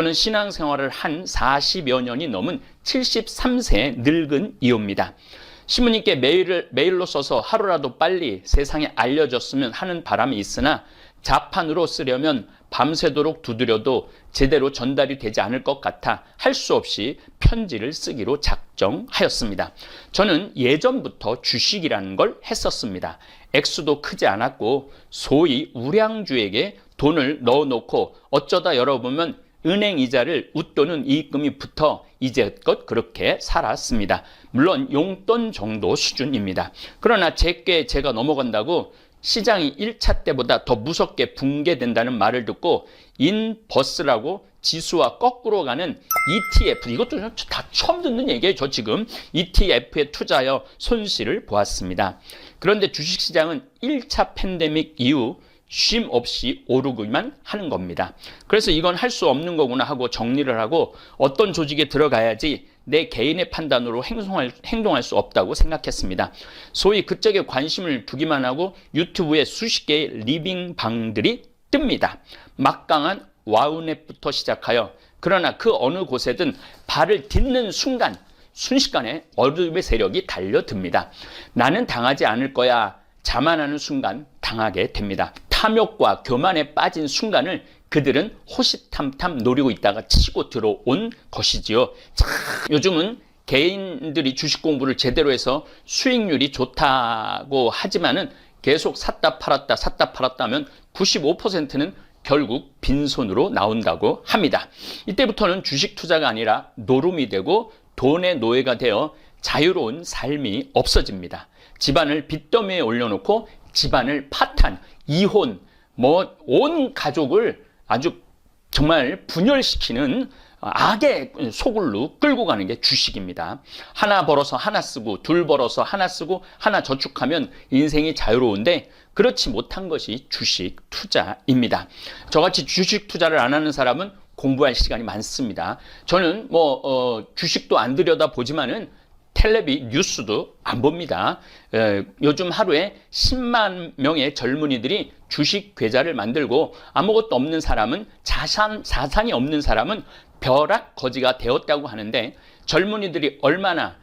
저는 신앙생활을 한 40여 년이 넘은 73세 늙은 이호입니다. 신부님께 메일로 써서 하루라도 빨리 세상에 알려졌으면 하는 바람이 있으나 자판으로 쓰려면 밤새도록 두드려도 제대로 전달이 되지 않을 것 같아 할 수 없이 편지를 쓰기로 작정하였습니다. 저는 예전부터 주식이라는 걸 했었습니다. 액수도 크지 않았고 소위 우량주에게 돈을 넣어놓고 어쩌다 열어보면 은행 이자를 웃도는 이익금이 붙어 이제껏 그렇게 살았습니다. 물론 용돈 정도 수준입니다. 그러나 제게 제가 넘어간다고 시장이 1차 때보다 더 무섭게 붕괴된다는 말을 듣고 인버스라고 지수와 거꾸로 가는 ETF, 이것도 다 처음 듣는 얘기예요. 저 지금 ETF에 투자하여 손실을 보았습니다. 그런데 주식시장은 1차 팬데믹 이후 쉼 없이 오르기만 하는 겁니다. 그래서 이건 할 수 없는 거구나 하고 정리를 하고 어떤 조직에 들어가야지 내 개인의 판단으로 행동할 수 없다고 생각했습니다. 소위 그쪽에 관심을 두기만 하고 유튜브에 수십 개의 리빙방들이 뜹니다. 막강한 와우넷부터 시작하여 그러나 그 어느 곳에든 발을 딛는 순간 순식간에 어둠의 세력이 달려듭니다. 나는 당하지 않을 거야 자만하는 순간 당하게 됩니다. 탐욕과 교만에 빠진 순간을 그들은 호시탐탐 노리고 있다가 치고 들어온 것이지요. 참, 요즘은 개인들이 주식 공부를 제대로 해서 수익률이 좋다고 하지만은 계속 샀다 팔았다 하면 95%는 결국 빈손으로 나온다고 합니다. 이때부터는 주식 투자가 아니라 노름이 되고 돈의 노예가 되어 자유로운 삶이 없어집니다. 집안을 빚더미에 올려놓고 집안을 파탄, 이혼, 온 가족을 아주 정말 분열시키는 악의 소굴로 끌고 가는 게 주식입니다. 하나 벌어서 하나 쓰고 둘 벌어서 하나 쓰고 하나 저축하면 인생이 자유로운데 그렇지 못한 것이 주식 투자입니다. 저같이 주식 투자를 안 하는 사람은 공부할 시간이 많습니다. 저는 주식도 안 들여다보지만은 텔레비 뉴스도 안 봅니다. 요즘 하루에 10만 명의 젊은이들이 주식 계좌를 만들고 아무것도 없는 사람은 자산이 없는 사람은 벼락 거지가 되었다고 하는데 젊은이들이 얼마나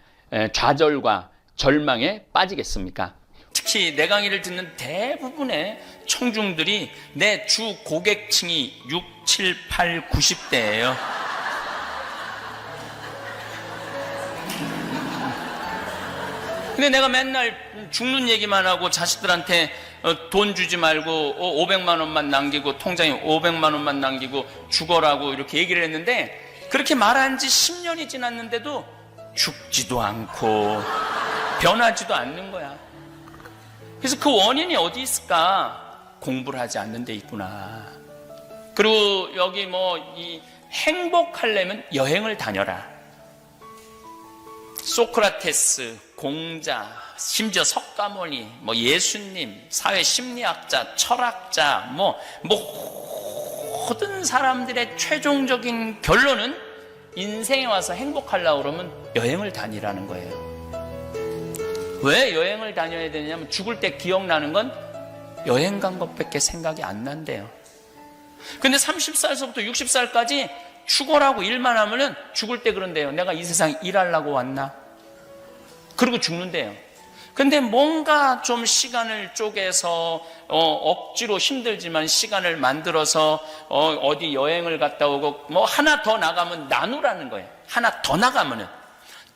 좌절과 절망에 빠지겠습니까? 특히 내 강의를 듣는 대부분의 청중들이 내 주 고객층이 6, 7, 8, 90대예요. 근데 내가 맨날 죽는 얘기만 하고 자식들한테 돈 주지 말고 500만 원만 남기고 통장에 500만 원만 남기고 죽어라고 이렇게 얘기를 했는데 그렇게 말한 지 10년이 지났는데도 죽지도 않고 변하지도 않는 거야. 그래서 그 원인이 어디 있을까? 공부를 하지 않는 데 있구나. 그리고 여기 행복하려면 여행을 다녀라. 소크라테스, 공자, 심지어 석가모니, 예수님, 사회심리학자, 철학자, 모든 사람들의 최종적인 결론은 인생에 와서 행복하려고 그러면 여행을 다니라는 거예요. 왜 여행을 다녀야 되냐면 죽을 때 기억나는 건 여행 간 것밖에 생각이 안 난대요. 근데 30살서부터 60살까지 죽어라고 일만 하면은 죽을 때 그런데요. 내가 이 세상 일하려고 왔나? 그리고 죽는데요. 근데 뭔가 좀 시간을 쪼개서 억지로 힘들지만 시간을 만들어서 어디 여행을 갔다 오고 하나 더 나가면 나누라는 거예요. 하나 더 나가면은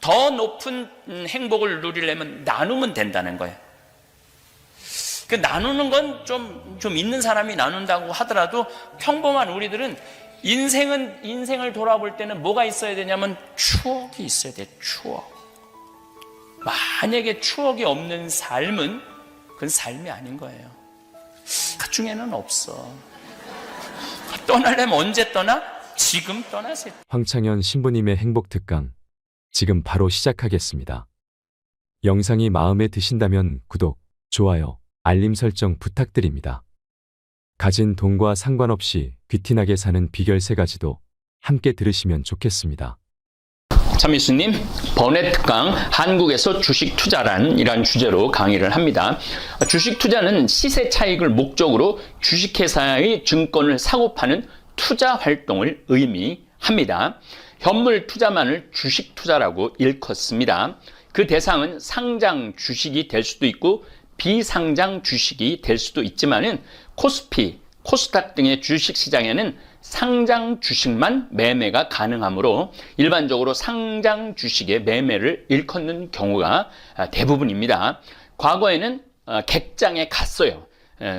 더 높은 행복을 누리려면 나누면 된다는 거예요. 그 나누는 건 좀 있는 사람이 나눈다고 하더라도 평범한 우리들은 인생을 돌아볼 때는 뭐가 있어야 되냐면 추억이 있어야 돼. 추억. 만약에 추억이 없는 삶은 그건 삶이 아닌 거예요. 그 중에는 없어. 떠나려면 언제 떠나? 지금 떠나세요. 황창현 신부님의 행복특강 지금 바로 시작하겠습니다. 영상이 마음에 드신다면 구독, 좋아요, 알림 설정 부탁드립니다. 가진 돈과 상관없이 귀티나게 사는 비결 3가지도 함께 들으시면 좋겠습니다. 참이수님, 번외특강 한국에서 주식 투자란 이란 주제로 강의를 합니다. 주식 투자는 시세 차익을 목적으로 주식회사의 증권을 사고 파는 투자 활동을 의미합니다. 합니다. 현물 투자만을 주식 투자라고 일컫습니다. 그 대상은 상장 주식이 될 수도 있고 비상장 주식이 될 수도 있지만은 코스피, 코스닥 등의 주식 시장에는 상장 주식만 매매가 가능하므로 일반적으로 상장 주식의 매매를 일컫는 경우가 대부분입니다. 과거에는 객장에 갔어요.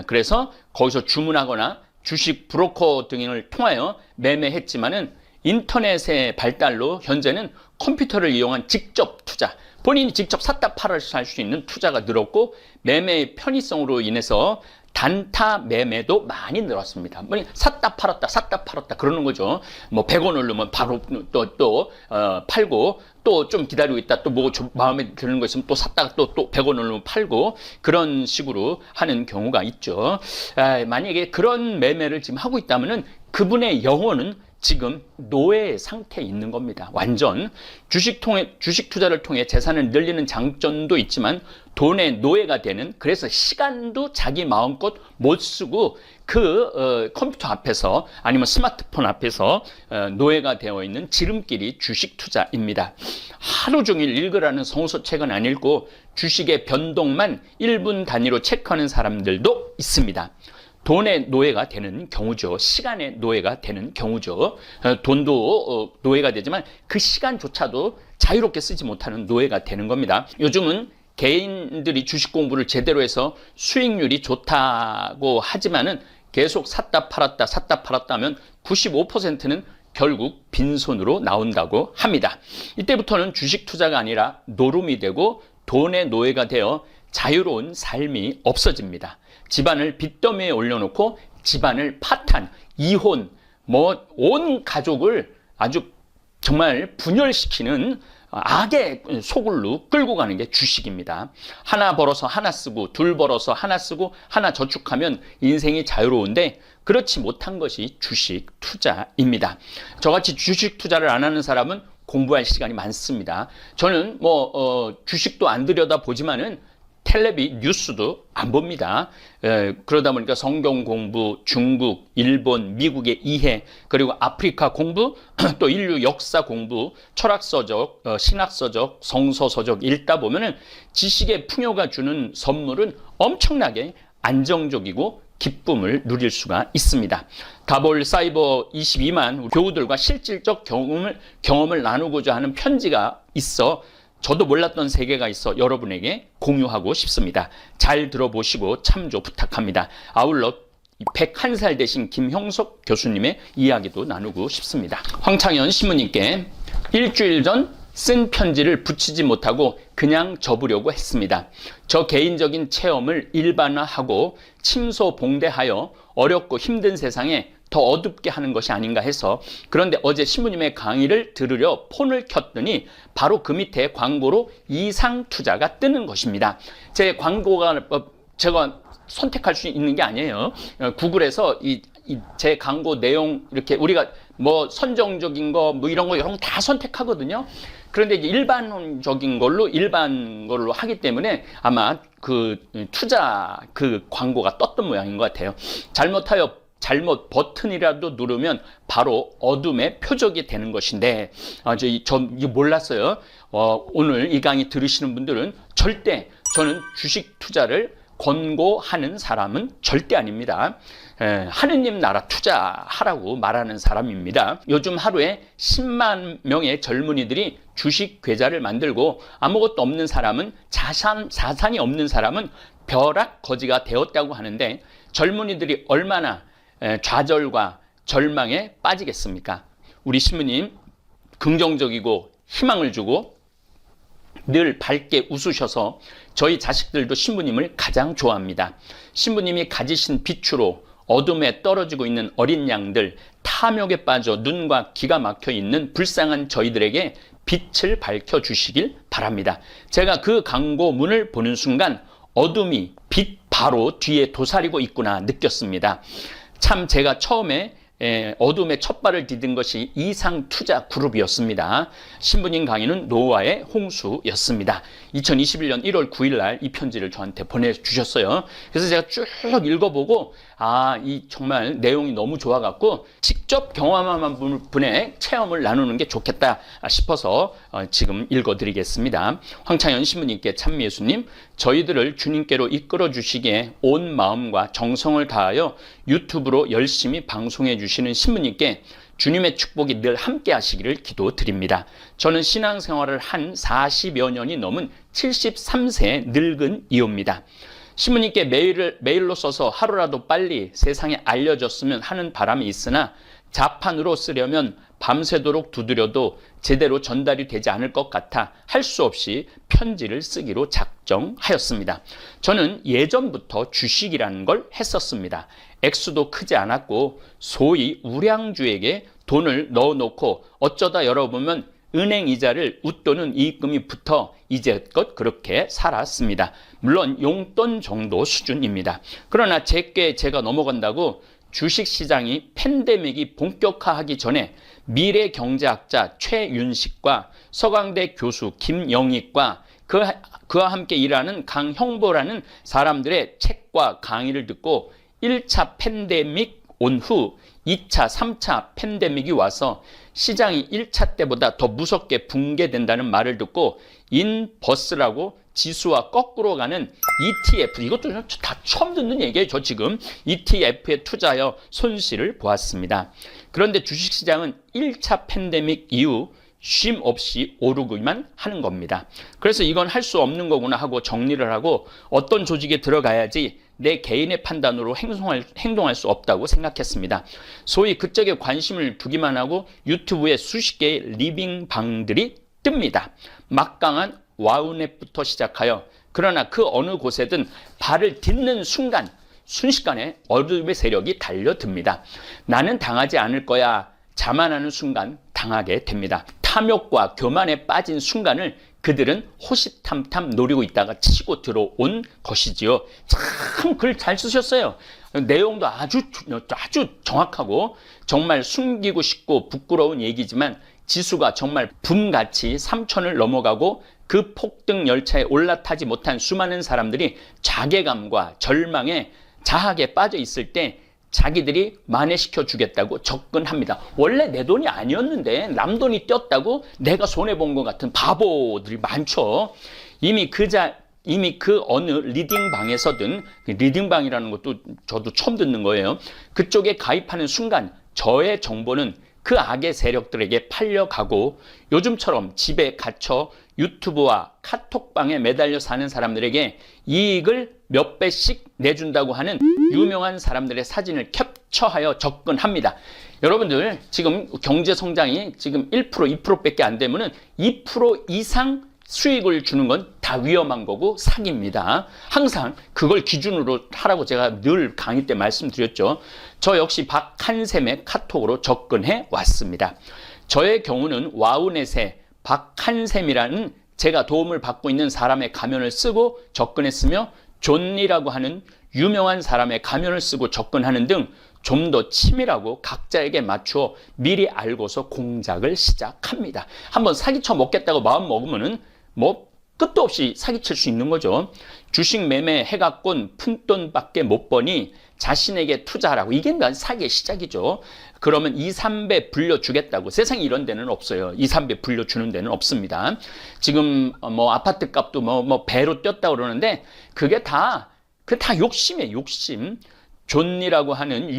그래서 거기서 주문하거나 주식 브로커 등을 통하여 매매했지만은 인터넷의 발달로 현재는 컴퓨터를 이용한 직접 투자, 본인이 직접 샀다 팔아서 할 수 있는 투자가 늘었고 매매의 편의성으로 인해서 단타 매매도 많이 늘었습니다. 샀다 팔았다 그러는 거죠. 뭐 100원 오르면 바로 또 팔고 또 좀 기다리고 있다 또 뭐 마음에 드는 거 있으면 또 샀다가 또 100원 오르면 팔고 그런 식으로 하는 경우가 있죠. 만약에 그런 매매를 지금 하고 있다면은 그분의 영혼은 지금 노예 상태에 있는 겁니다. 완전 주식 투자를 통해 재산을 늘리는 장점도 있지만 돈의 노예가 되는, 그래서 시간도 자기 마음껏 못 쓰고 컴퓨터 앞에서 아니면 스마트폰 앞에서 노예가 되어 있는 지름길이 주식 투자입니다. 하루 종일 읽으라는 성서책은 안 읽고 주식의 변동만 1분 단위로 체크하는 사람들도 있습니다. 돈의 노예가 되는 경우죠. 시간의 노예가 되는 경우죠. 돈도 노예가 되지만 그 시간조차도 자유롭게 쓰지 못하는 노예가 되는 겁니다. 요즘은 개인들이 주식 공부를 제대로 해서 수익률이 좋다고 하지만은 계속 샀다 팔았다 하면 95%는 결국 빈손으로 나온다고 합니다. 이때부터는 주식 투자가 아니라 노름이 되고 돈의 노예가 되어 자유로운 삶이 없어집니다. 집안을 빚더미에 올려놓고 집안을 파탄, 이혼, 온 가족을 아주 정말 분열시키는 악의 소굴로 끌고 가는 게 주식입니다. 하나 벌어서 하나 쓰고 둘 벌어서 하나 쓰고 하나 저축하면 인생이 자유로운데 그렇지 못한 것이 주식 투자입니다. 저같이 주식 투자를 안 하는 사람은 공부할 시간이 많습니다. 저는 주식도 안 들여다보지만은 텔레비 뉴스도 안 봅니다. 그러다 보니까 성경 공부, 중국, 일본, 미국의 이해, 그리고 아프리카 공부, 또 인류 역사 공부, 철학서적, 신학서적, 성서서적 읽다 보면은 지식의 풍요가 주는 선물은 엄청나게 안정적이고 기쁨을 누릴 수가 있습니다. 다볼 사이버 22만 교우들과 실질적 경험을 나누고자 하는 편지가 있어 저도 몰랐던 세계가 있어 여러분에게 공유하고 싶습니다. 잘 들어보시고 참조 부탁합니다. 아울러 101살 되신 김형석 교수님의 이야기도 나누고 싶습니다. 황창현 신부님께 일주일 전 쓴 편지를 붙이지 못하고 그냥 접으려고 했습니다. 저 개인적인 체험을 일반화하고 침소봉대하여 어렵고 힘든 세상에 더 어둡게 하는 것이 아닌가 해서, 그런데 어제 신부님의 강의를 들으려 폰을 켰더니 바로 그 밑에 광고로 이상 투자가 뜨는 것입니다. 제 광고가 제가 선택할 수 있는 게 아니에요. 구글에서 제 광고 내용 이렇게 우리가 선정적인 거 이런 거 다 선택하거든요. 그런데 이제 일반 걸로 하기 때문에 아마 투자 광고가 떴던 모양인 것 같아요. 잘못 버튼이라도 누르면 바로 어둠의 표적이 되는 것인데, 이거 몰랐어요. 오늘 이 강의 들으시는 분들은 절대, 저는 주식 투자를 권고하는 사람은 절대 아닙니다. 하느님 나라 투자하라고 말하는 사람입니다. 요즘 하루에 10만 명의 젊은이들이 주식 계좌를 만들고 아무것도 없는 사람은 자산이 없는 사람은 벼락 거지가 되었다고 하는데, 젊은이들이 얼마나 좌절과 절망에 빠지겠습니까? 우리 신부님 긍정적이고 희망을 주고 늘 밝게 웃으셔서 저희 자식들도 신부님을 가장 좋아합니다. 신부님이 가지신 빛으로 어둠에 떨어지고 있는 어린 양들, 탐욕에 빠져 눈과 귀가 막혀 있는 불쌍한 저희들에게 빛을 밝혀주시길 바랍니다. 제가 그 광고문을 보는 순간 어둠이 빛 바로 뒤에 도사리고 있구나 느꼈습니다. 참 제가 처음에 어둠의 첫 발을 디딘 것이 이상투자 그룹이었습니다. 신부님 강의는 노아의 홍수였습니다. 2021년 1월 9일 날 이 편지를 저한테 보내주셨어요. 그래서 제가 쭉 읽어보고 이 정말 내용이 너무 좋아갖고 직접 경험한 분의 체험을 나누는 게 좋겠다 싶어서 지금 읽어드리겠습니다. 황창현 신부님께 참미예수님, 저희들을 주님께로 이끌어 주시기에 온 마음과 정성을 다하여 유튜브로 열심히 방송해 주시는 신부님께 주님의 축복이 늘 함께 하시기를 기도드립니다. 저는 신앙생활을 한 40여 년이 넘은 73세 늙은 이호입니다. 신부님께 메일로 써서 하루라도 빨리 세상에 알려졌으면 하는 바람이 있으나 자판으로 쓰려면 밤새도록 두드려도 제대로 전달이 되지 않을 것 같아 할 수 없이 편지를 쓰기로 작정하였습니다. 저는 예전부터 주식이라는 걸 했었습니다. 액수도 크지 않았고 소위 우량주에게 돈을 넣어놓고 어쩌다 열어보면 은행 이자를 웃도는 이익금이 붙어 이제껏 그렇게 살았습니다. 물론 용돈 정도 수준입니다. 그러나 제게 제가 넘어간다고 주식시장이 팬데믹이 본격화하기 전에 미래경제학자 최윤식과 서강대 교수 김영익과 그와 함께 일하는 강형보라는 사람들의 책과 강의를 듣고 1차 팬데믹 온 후 2차, 3차 팬데믹이 와서 시장이 1차 때보다 더 무섭게 붕괴된다는 말을 듣고 인버스라고 지수와 거꾸로 가는 ETF, 이것도 다 처음 듣는 얘기예요. 저 지금 ETF에 투자하여 손실을 보았습니다. 그런데 주식시장은 1차 팬데믹 이후 쉼 없이 오르기만 하는 겁니다. 그래서 이건 할 수 없는 거구나 하고 정리를 하고 어떤 조직에 들어가야지 내 개인의 판단으로 행동할 수 없다고 생각했습니다. 소위 그쪽에 관심을 두기만 하고 유튜브에 수십 개의 리빙방들이 뜹니다. 막강한 와우넷부터 시작하여 그러나 그 어느 곳에든 발을 딛는 순간 순식간에 어둠의 세력이 달려듭니다. 나는 당하지 않을 거야 자만하는 순간 당하게 됩니다. 탐욕과 교만에 빠진 순간을 그들은 호시탐탐 노리고 있다가 치고 들어온 것이지요. 참 글 잘 쓰셨어요. 내용도 아주 정확하고 정말 숨기고 싶고 부끄러운 얘기지만 지수가 정말 붐같이 3,000을 넘어가고 그 폭등 열차에 올라타지 못한 수많은 사람들이 자괴감과 절망에 자학에 빠져 있을 때 자기들이 만회시켜 주겠다고 접근합니다. 원래 내 돈이 아니었는데 남 돈이 뛰었다고 내가 손해본 것 같은 바보들이 많죠. 이미 그 어느 리딩방에서든, 리딩방이라는 것도 저도 처음 듣는 거예요. 그쪽에 가입하는 순간 저의 정보는 그 악의 세력들에게 팔려가고 요즘처럼 집에 갇혀 유튜브와 카톡방에 매달려 사는 사람들에게 이익을 몇 배씩 내준다고 하는 유명한 사람들의 사진을 캡처하여 접근합니다. 여러분들 지금 경제 성장이 지금 1%, 2%밖에 안 되면은 2% 이상 수익을 주는 건 다 위험한 거고 사기입니다. 항상 그걸 기준으로 하라고 제가 늘 강의 때 말씀드렸죠. 저 역시 박한샘의 카톡으로 접근해 왔습니다. 저의 경우는 와우넷의 박한샘이라는 제가 도움을 받고 있는 사람의 가면을 쓰고 접근했으며 존이라고 하는 유명한 사람의 가면을 쓰고 접근하는 등 좀 더 치밀하고 각자에게 맞추어 미리 알고서 공작을 시작합니다. 한번 사기쳐 먹겠다고 마음 먹으면은 끝도 없이 사기칠 수 있는 거죠. 주식 매매 해갖곤 푼돈밖에 못 버니 자신에게 투자하라고. 이게 사기의 시작이죠. 그러면 2, 3배 불려주겠다고. 세상에 이런 데는 없어요. 2, 3배 불려주는 데는 없습니다. 지금 아파트 값도 배로 뛰었다고 그러는데 그게 다 욕심이에요. 욕심. 존이라고 하는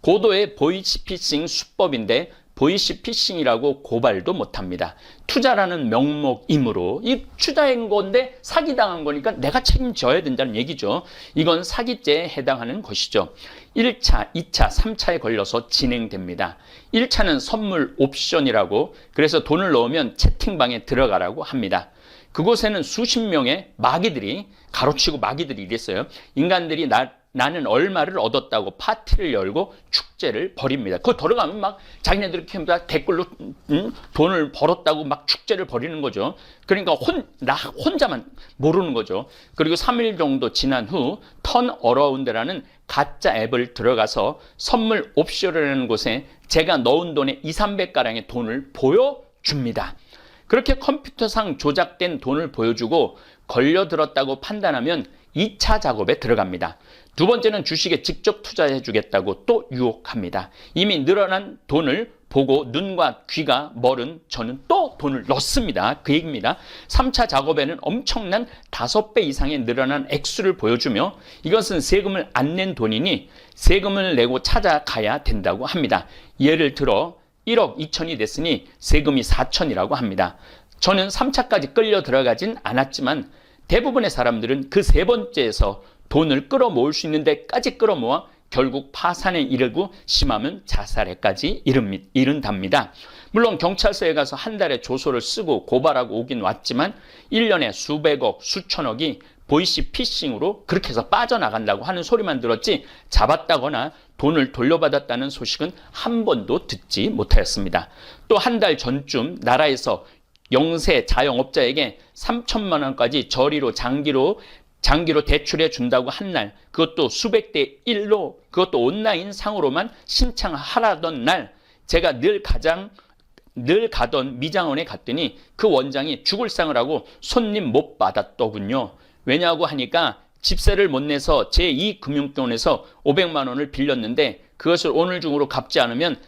고도의 보이스피싱 수법인데 보이스피싱이라고 고발도 못합니다. 투자라는 명목이므로 이 투자한 건데 사기당한 거니까 내가 책임져야 된다는 얘기죠. 이건 사기죄에 해당하는 것이죠. 1차, 2차, 3차에 걸려서 진행됩니다. 1차는 선물 옵션이라고 그래서 돈을 넣으면 채팅방에 들어가라고 합니다. 그곳에는 수십 명의 마귀들이 가로치고 마귀들이 이랬어요. 인간들이 나는 얼마를 얻었다고 파티를 열고 축제를 벌입니다. 거기 들어가면 막 자기네들이 댓글로 돈을 벌었다고 막 축제를 벌이는 거죠. 그러니까 나 혼자만 모르는 거죠. 그리고 3일 정도 지난 후 턴어라운드라는 가짜 앱을 들어가서 선물 옵션이라는 곳에 제가 넣은 돈의 2, 300가량의 돈을 보여줍니다. 그렇게 컴퓨터상 조작된 돈을 보여주고 걸려들었다고 판단하면 2차 작업에 들어갑니다. 두 번째는 주식에 직접 투자해 주겠다고 또 유혹합니다. 이미 늘어난 돈을 보고 눈과 귀가 멀은 저는 또 돈을 넣습니다. 그 얘기입니다. 3차 작업에는 엄청난 5배 이상의 늘어난 액수를 보여주며 이것은 세금을 안 낸 돈이니 세금을 내고 찾아가야 된다고 합니다. 예를 들어 1억 2천이 됐으니 세금이 4천이라고 합니다. 저는 3차까지 끌려 들어가진 않았지만 대부분의 사람들은 그 세 번째에서 돈을 끌어모을 수 있는 데까지 끌어모아 결국 파산에 이르고 심하면 자살에까지 이른답니다. 물론 경찰서에 가서 한 달에 조서를 쓰고 고발하고 오긴 왔지만 1년에 수백억, 수천억이 보이시피싱으로 그렇게 해서 빠져나간다고 하는 소리만 들었지 잡았다거나 돈을 돌려받았다는 소식은 한 번도 듣지 못하였습니다. 또 한 달 전쯤 나라에서 영세 자영업자에게 3천만 원까지 저리로 장기로 대출해 준다고 한 날, 그것도 수백 대 1로, 그것도 온라인 상으로만 신청하라던 날, 제가 늘 가던 미장원에 갔더니 그 원장이 죽을 상을 하고 손님 못 받았더군요. 왜냐고 하니까 집세를 못 내서 제2금융권에서 500만 원을 빌렸는데 그것을 오늘 중으로 갚지 않으면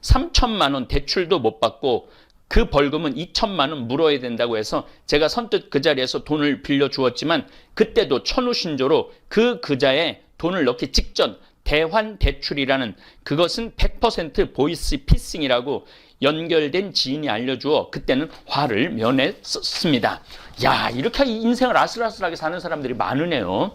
3천만 원 대출도 못 받고 그 벌금은 2천만 원 물어야 된다고 해서 제가 선뜻 그 자리에서 돈을 빌려 주었지만 그때도 천우신조로 그 그자에 돈을 넣기 직전 대환 대출이라는 그것은 100% 보이스피싱이라고 연결된 지인이 알려주어 그때는 화를 면했습니다. 야, 이렇게 인생을 아슬아슬하게 사는 사람들이 많으네요.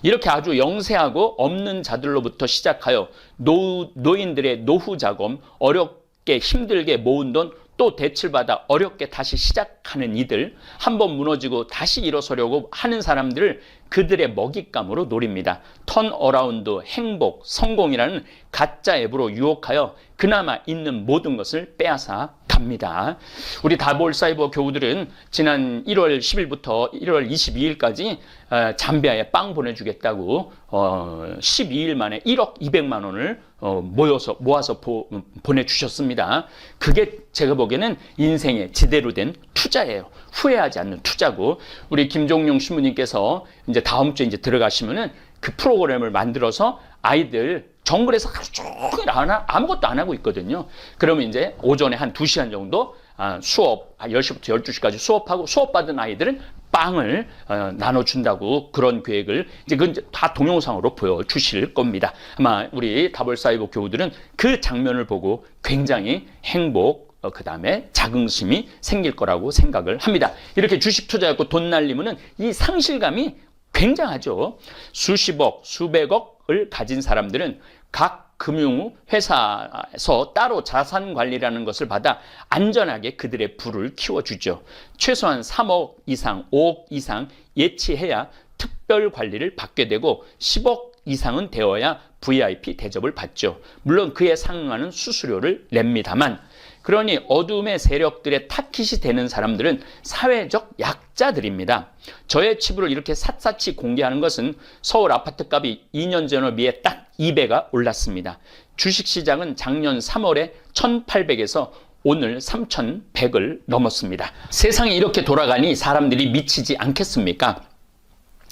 이렇게 아주 영세하고 없는 자들로부터 시작하여 노인들의 노후 자금, 어렵게 힘들게 모은 돈 또 대출받아 어렵게 다시 시작하는 이들, 한번 무너지고 다시 일어서려고 하는 사람들을 그들의 먹잇감으로 노립니다. 턴어라운드, 행복, 성공이라는 가짜 앱으로 유혹하여 그나마 있는 모든 것을 빼앗아 갑니다. 우리 다볼사이버 교우들은 지난 1월 10일부터 1월 22일까지 잠비아에 빵 보내주겠다고 12일 만에 1억 200만 원을 모아서 보내주셨습니다. 그게 제가 보기에는 인생에 제대로 된 투자예요. 후회하지 않는 투자고, 우리 김종용 신부님께서 이제 다음 주에 이제 들어가시면은 그 프로그램을 만들어서 아이들 정글에서 하루 종일 아무것도 안 하고 있거든요. 그러면 이제 오전에 한 2시간 정도 수업, 10시부터 12시까지 수업하고, 수업받은 아이들은 빵을 나눠준다고, 그런 계획을 이제 그건 다 동영상으로 보여주실 겁니다. 아마 우리 다볼사이버 교우들은 그 장면을 보고 굉장히 행복, 그 다음에 자긍심이 생길 거라고 생각을 합니다. 이렇게 주식 투자하고 돈 날리면은 이 상실감이 굉장하죠. 수십억, 수백억을 가진 사람들은 각 금융회사에서 따로 자산관리라는 것을 받아 안전하게 그들의 부를 키워주죠. 최소한 3억 이상, 5억 이상 예치해야 특별관리를 받게 되고 10억 이상은 되어야 VIP 대접을 받죠. 물론 그에 상응하는 수수료를 냅니다만, 그러니 어둠의 세력들의 타깃이 되는 사람들은 사회적 약자들입니다. 저의 치부를 이렇게 샅샅이 공개하는 것은 서울 아파트값이 2년 전에 비해 딱 2배가 올랐습니다. 주식시장은 작년 3월에 1,800에서 오늘 3,100을 넘었습니다. 세상이 이렇게 돌아가니 사람들이 미치지 않겠습니까?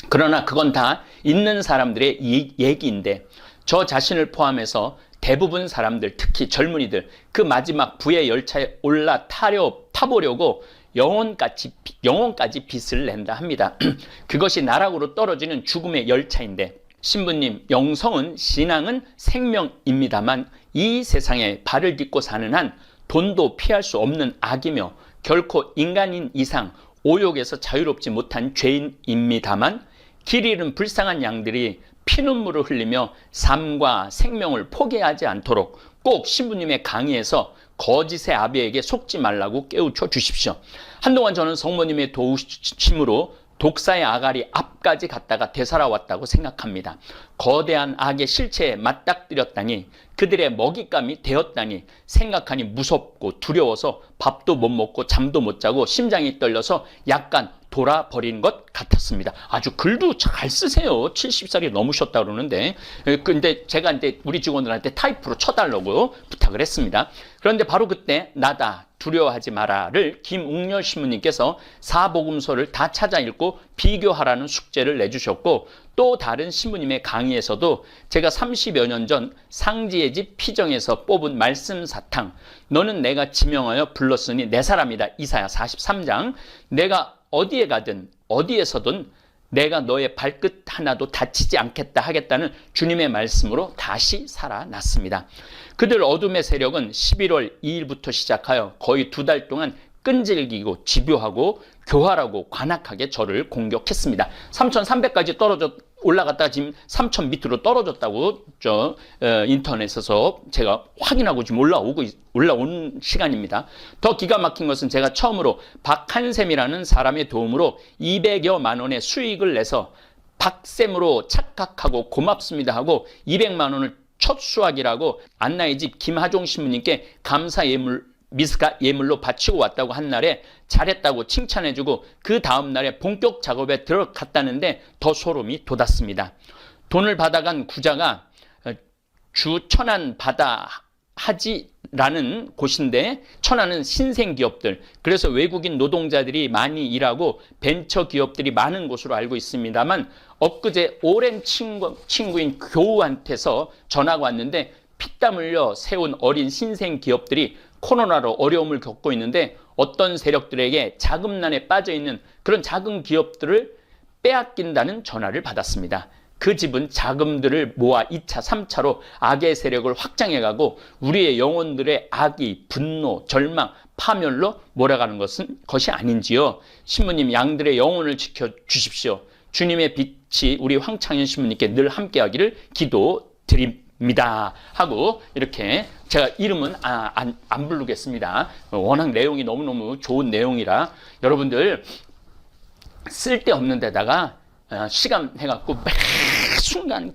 그러나 그건 다 있는 사람들의 얘기인데, 저 자신을 포함해서 대부분 사람들, 특히 젊은이들, 그 마지막 부의 열차에 타보려고 영혼까지 빚을 낸다 합니다. 그것이 나락으로 떨어지는 죽음의 열차인데, 신부님, 영성은, 신앙은 생명입니다만 이 세상에 발을 딛고 사는 한 돈도 피할 수 없는 악이며 결코 인간인 이상 오욕에서 자유롭지 못한 죄인입니다만, 길 잃은 불쌍한 양들이 피눈물을 흘리며 삶과 생명을 포기하지 않도록 꼭 신부님의 강의에서 거짓의 아비에게 속지 말라고 깨우쳐 주십시오. 한동안 저는 성모님의 도우심으로 독사의 아가리 앞까지 갔다가 되살아왔다고 생각합니다. 거대한 악의 실체에 맞닥뜨렸다니, 그들의 먹잇감이 되었다니 생각하니 무섭고 두려워서 밥도 못 먹고 잠도 못 자고 심장이 떨려서 약간 돌아버린 것 같았습니다. 아주 글도 잘 쓰세요. 70살이 넘으셨다 그러는데, 근데 제가 이제 우리 직원들한테 타이프로 쳐달라고 부탁을 했습니다. 그런데 바로 그때 나다, 두려워하지 마라를 김웅렬 신부님께서 사복음서를 다 찾아 읽고 비교하라는 숙제를 내주셨고, 또 다른 신부님의 강의에서도 제가 30여 년 전 상지의 집 피정에서 뽑은 말씀 사탕, 너는 내가 지명하여 불렀으니 내 사람이다, 이사야 43장, 내가 어디에 가든 어디에서든 내가 너의 발끝 하나도 다치지 않겠다 하겠다는 주님의 말씀으로 다시 살아났습니다. 그들 어둠의 세력은 11월 2일부터 시작하여 거의 2달 동안 끈질기고 집요하고 교활하고 관악하게 저를 공격했습니다. 3,300까지 올라갔다가 지금 3,000 밑으로 떨어졌다고 인터넷에서 제가 확인하고 지금 올라온 시간입니다. 더 기가 막힌 것은 제가 처음으로 박한샘이라는 사람의 도움으로 200여만 원의 수익을 내서 박샘으로 착각하고 고맙습니다 하고 200만 원을 첫 수확이라고 안나의 집 김하종 신부님께 감사 미스가 예물로 바치고 왔다고 한 날에 잘했다고 칭찬해주고 그 다음 날에 본격 작업에 들어갔다는데 더 소름이 돋았습니다. 돈을 받아간 구자가 주 천안 바다 하지라는 곳인데, 천안은 신생기업들, 그래서 외국인 노동자들이 많이 일하고 벤처 기업들이 많은 곳으로 알고 있습니다만, 엊그제 오랜 친구인 교우한테서 전화가 왔는데 피땀 흘려 세운 어린 신생기업들이 코로나로 어려움을 겪고 있는데 어떤 세력들에게 자금난에 빠져있는 그런 작은 기업들을 빼앗긴다는 전화를 받았습니다. 그 집은 자금들을 모아 2차, 3차로 악의 세력을 확장해가고 우리의 영혼들의 악이, 분노, 절망, 파멸로 몰아가는 것이 아닌지요. 신부님, 양들의 영혼을 지켜주십시오. 주님의 빛이 우리 황창현 신부님께 늘 함께하기를 기도드립니다 하고, 이렇게 제가 이름은 안 부르겠습니다. 워낙 내용이 너무너무 좋은 내용이라 여러분들 쓸데없는 데다가 시간 해갖고 매 순간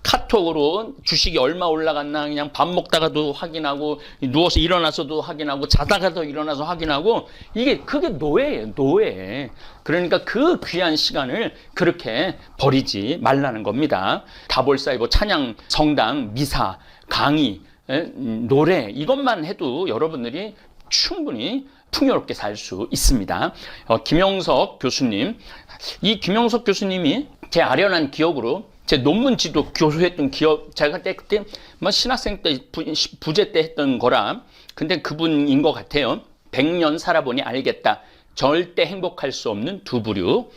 카톡으로 주식이 얼마 올라갔나 그냥 밥 먹다가도 확인하고, 누워서 일어나서도 확인하고, 자다가도 일어나서 확인하고, 그게 노예예요, 노예. 그러니까 그 귀한 시간을 그렇게 버리지 말라는 겁니다. 다볼사이버 찬양, 성당, 미사, 강의, 노래, 이것만 해도 여러분들이 충분히 풍요롭게 살 수 있습니다. 김영석 교수님, 이 김영석 교수님이 제 아련한 기억으로 제 논문지도 교수했던 기억, 제가 그때 신학생 때 부제 때 했던 거라, 근데 그분인 것 같아요. 100년 살아보니 알겠다. 절대 행복할 수 없는 두 부류.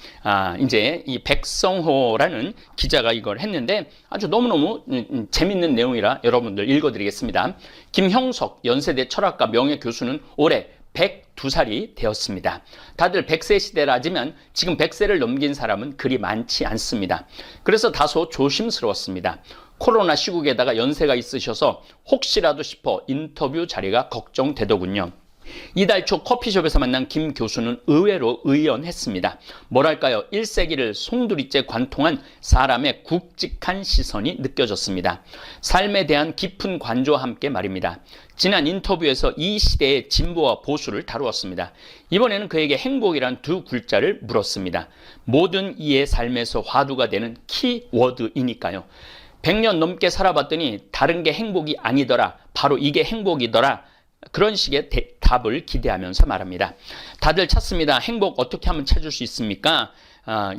이제 이 백성호라는 기자가 이걸 했는데 아주 너무너무 재밌는 내용이라 여러분들 읽어드리겠습니다. 김형석 연세대 철학과 명예교수는 올해 102살이 되었습니다. 다들 100세 시대라지만 지금 100세를 넘긴 사람은 그리 많지 않습니다. 그래서 다소 조심스러웠습니다. 코로나 시국에다가 연세가 있으셔서 혹시라도 싶어 인터뷰 자리가 걱정되더군요. 이달 초 커피숍에서 만난 김 교수는 의외로 의연했습니다. 뭐랄까요, 1세기를 송두리째 관통한 사람의 굵직한 시선이 느껴졌습니다. 삶에 대한 깊은 관조와 함께 말입니다. 지난 인터뷰에서 이 시대의 진보와 보수를 다루었습니다. 이번에는 그에게 행복이란 두 글자를 물었습니다. 모든 이의 삶에서 화두가 되는 키워드이니까요. 100년 넘게 살아봤더니 다른 게 행복이 아니더라, 바로 이게 행복이더라, 그런 식의 답을 기대하면서 말합니다. 다들 찾습니다. 행복 어떻게 하면 찾을 수 있습니까?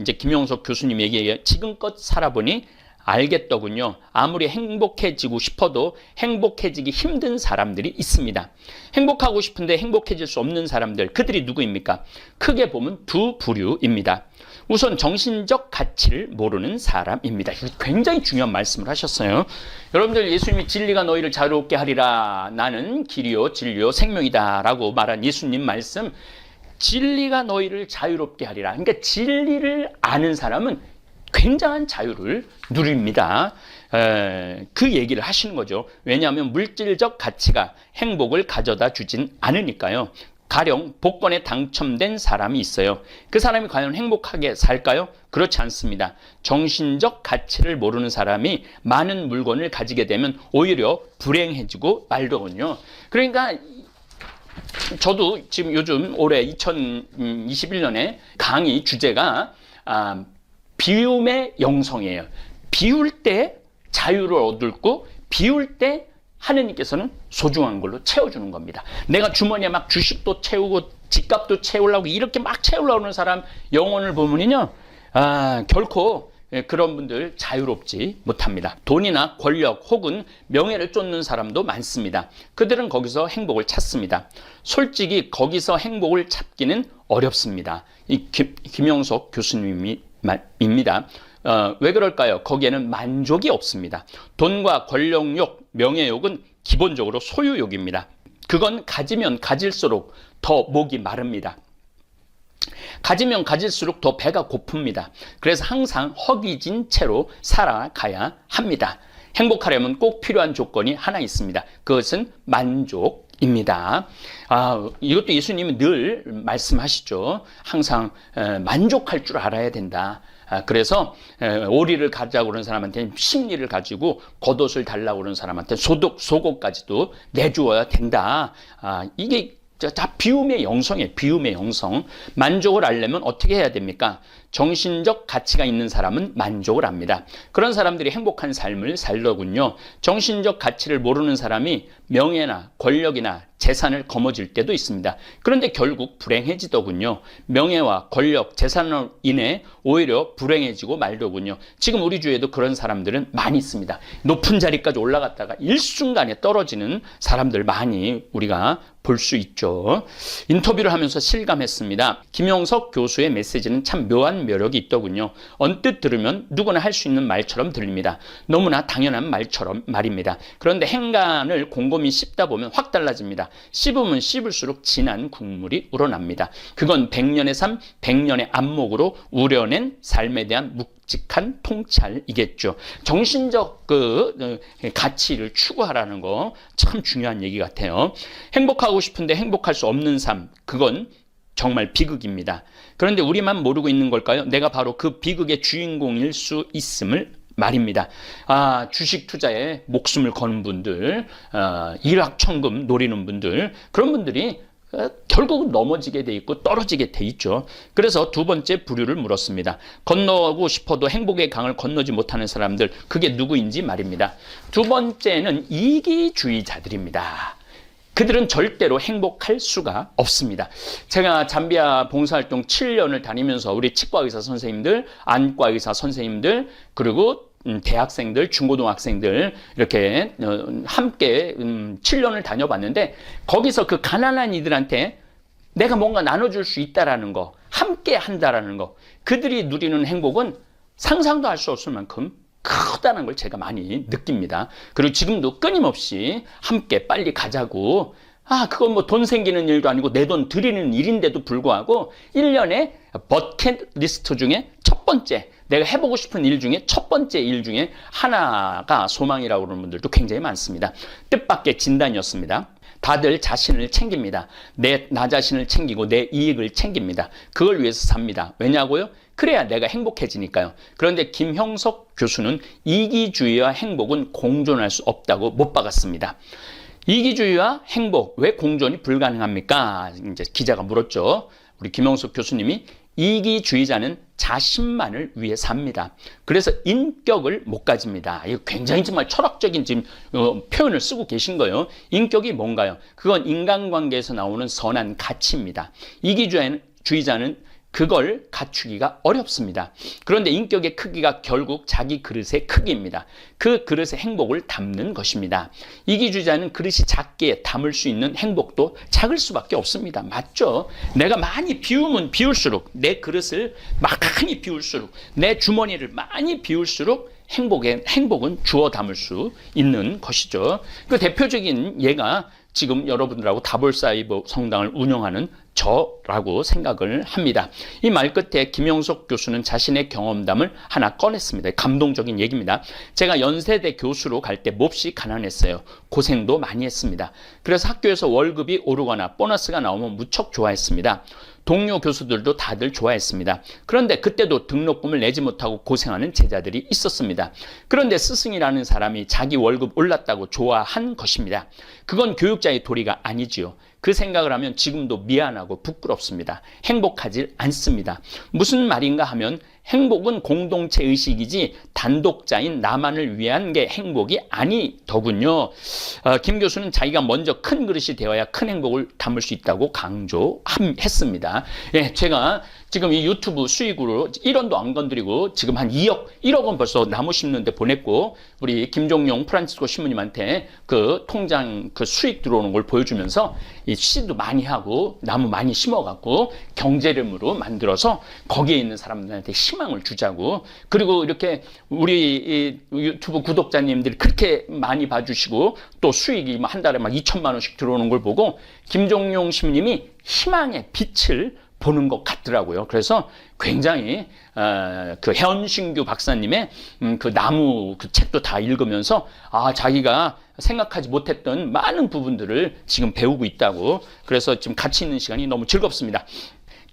이제 김용석 교수님 얘기해요. 지금껏 살아보니 알겠더군요. 아무리 행복해지고 싶어도 행복해지기 힘든 사람들이 있습니다. 행복하고 싶은데 행복해질 수 없는 사람들, 그들이 누구입니까? 크게 보면 두 부류입니다. 우선 정신적 가치를 모르는 사람입니다. 굉장히 중요한 말씀을 하셨어요. 여러분들, 예수님이 진리가 너희를 자유롭게 하리라, 나는 길이요 진리요 생명이다 라고 말한 예수님 말씀, 진리가 너희를 자유롭게 하리라. 그러니까 진리를 아는 사람은 굉장한 자유를 누립니다. 그 얘기를 하시는 거죠. 왜냐하면 물질적 가치가 행복을 가져다 주진 않으니까요. 가령 복권에 당첨된 사람이 있어요. 그 사람이 과연 행복하게 살까요? 그렇지 않습니다. 정신적 가치를 모르는 사람이 많은 물건을 가지게 되면 오히려 불행해지고 말더군요. 그러니까 저도 지금 요즘 올해 2021년에 강의 주제가 비움의 영성이에요. 비울 때 자유를 얻고 비울 때 하느님께서는 소중한 걸로 채워주는 겁니다. 내가 주머니에 막 주식도 채우고 집값도 채우려고 이렇게 막 채우려고 하는 사람 영혼을 보면요, 결코 그런 분들 자유롭지 못합니다. 돈이나 권력 혹은 명예를 쫓는 사람도 많습니다. 그들은 거기서 행복을 찾습니다. 솔직히 거기서 행복을 찾기는 어렵습니다. 이 김영석 교수님입니다. 왜 그럴까요? 거기에는 만족이 없습니다. 돈과 권력욕, 명예욕은 기본적으로 소유욕입니다. 그건 가지면 가질수록 더 목이 마릅니다. 가지면 가질수록 더 배가 고픕니다. 그래서 항상 허기진 채로 살아가야 합니다. 행복하려면 꼭 필요한 조건이 하나 있습니다. 그것은 만족입니다. 이것도 예수님이 늘 말씀하시죠. 항상 만족할 줄 알아야 된다. 그래서 오리를 가자고 그러는 사람한테는 심리를 가지고 겉옷을 달라고 그러는 사람한테 속옷까지도 내주어야 된다. 이게 다 비움의 영성이에요. 비움의 영성. 만족을 알려면 어떻게 해야 됩니까? 정신적 가치가 있는 사람은 만족을 합니다. 그런 사람들이 행복한 삶을 살더군요. 정신적 가치를 모르는 사람이 명예나 권력이나 재산을 거머쥘 때도 있습니다. 그런데 결국 불행해지더군요. 명예와 권력, 재산으로 인해 오히려 불행해지고 말더군요. 지금 우리 주위에도 그런 사람들은 많이 있습니다. 높은 자리까지 올라갔다가 일순간에 떨어지는 사람들 많이 우리가 볼 수 있죠. 인터뷰를 하면서 실감했습니다. 김영석 교수의 메시지는 참 묘한 매력이 있더군요. 언뜻 들으면 누구나 할 수 있는 말처럼 들립니다. 너무나 당연한 말입니다. 그런데 행간을 곰곰이 씹다 보면 확 달라집니다. 씹으면 씹을수록 진한 국물이 우러납니다. 그건 100년의 삶, 100년의 안목으로 우려낸 삶에 대한 묵직한 통찰이겠죠. 정신적 가치를 추구하라는 거 참 중요한 얘기 같아요. 행복하고 싶은데 행복할 수 없는 삶, 그건 정말 비극입니다. 그런데 우리만 모르고 있는 걸까요? 내가 바로 그 비극의 주인공일 수 있음을 말입니다. 주식 투자에 목숨을 거는 분들, 일확천금 노리는 분들, 그런 분들이 결국은 넘어지게 돼 있고 떨어지게 돼 있죠. 그래서 두 번째 부류를 물었습니다. 건너고 싶어도 행복의 강을 건너지 못하는 사람들, 그게 누구인지 말입니다. 두 번째는 이기주의자들입니다. 그들은 절대로 행복할 수가 없습니다. 제가 잠비아 봉사활동 7년을 다니면서 우리 치과의사 선생님들, 안과의사 선생님들, 그리고 대학생들, 중고등학생들 이렇게 함께 7년을 다녀봤는데, 거기서 그 가난한 이들한테 내가 뭔가 나눠줄 수 있다라는 거, 함께 한다라는 거, 그들이 누리는 행복은 상상도 할 수 없을 만큼 크다는 걸 제가 많이 느낍니다. 그리고 지금도 끊임없이 함께 빨리 가자고, 그건 뭐 돈 생기는 일도 아니고 내 돈 들이는 일인데도 불구하고 1년에 버킷리스트 중에 첫 번째, 내가 해보고 싶은 일 중에 첫 번째 일 중에 하나가 소망이라고 그러는 분들도 굉장히 많습니다. 뜻밖의 진단이었습니다. 다들 자신을 챙깁니다. 나 자신을 챙기고 내 이익을 챙깁니다. 그걸 위해서 삽니다. 왜냐고요? 그래야 내가 행복해지니까요. 그런데 김형석 교수는 이기주의와 행복은 공존할 수 없다고 못 박았습니다. 이기주의와 행복, 왜 공존이 불가능합니까? 이제 기자가 물었죠. 우리 김형석 교수님이 이기주의자는 자신만을 위해 삽니다. 그래서 인격을 못 가집니다. 이거 굉장히 정말 철학적인 지금 표현을 쓰고 계신 거예요. 인격이 뭔가요? 그건 인간관계에서 나오는 선한 가치입니다. 이기주의자는 그걸 갖추기가 어렵습니다. 그런데 인격의 크기가 결국 자기 그릇의 크기입니다. 그 그릇의 행복을 담는 것입니다. 이기주의자는 그릇이 작게 담을 수 있는 행복도 작을 수밖에 없습니다. 맞죠? 내가 많이 비우면 비울수록, 내 그릇을 많이 비울수록, 내 주머니를 많이 비울수록 행복은 주워 담을 수 있는 것이죠. 그 대표적인 예가 지금 여러분들하고 다볼사이버 성당을 운영하는 저라고 생각을 합니다. 이 말 끝에 김영석 교수는 자신의 경험담을 하나 꺼냈습니다. 감동적인 얘기입니다. 제가 연세대 교수로 갈 때 몹시 가난했어요. 고생도 많이 했습니다. 그래서 학교에서 월급이 오르거나 보너스가 나오면 무척 좋아했습니다. 동료 교수들도 다들 좋아했습니다. 그런데 그때도 등록금을 내지 못하고 고생하는 제자들이 있었습니다. 그런데 스승이라는 사람이 자기 월급 올랐다고 좋아한 것입니다. 그건 교육자의 도리가 아니지요. 그 생각을 하면 지금도 미안하고 부끄럽습니다. 행복하지 않습니다. 무슨 말인가 하면 행복은 공동체 의식이지 단독자인 나만을 위한 게 행복이 아니더군요. 김 교수는 자기가 먼저 큰 그릇이 되어야 큰 행복을 담을 수 있다고 강조했습니다. 예, 제가 지금 이 유튜브 수익으로 1원도 안 건드리고 지금 한 1억 원 벌써 나무 심는데 보냈고, 우리 김종용 프란치스코 신부님한테 그 통장 그 수익 들어오는 걸 보여주면서 이 씨도 많이 하고 나무 많이 심어갖고 경제름으로 만들어서 거기에 있는 사람들한테 희망을 주자고, 그리고 이렇게 우리 유튜브 구독자님들이 그렇게 많이 봐주시고 또 수익이 한 달에 막 2천만 원씩 들어오는 걸 보고 김종용 신부님이 희망의 빛을 보는 것 같더라고요. 그래서 굉장히 그 현신규 박사님의 그 나무 그 책도 다 읽으면서 자기가 생각하지 못했던 많은 부분들을 지금 배우고 있다고, 그래서 지금 같이 있는 시간이 너무 즐겁습니다.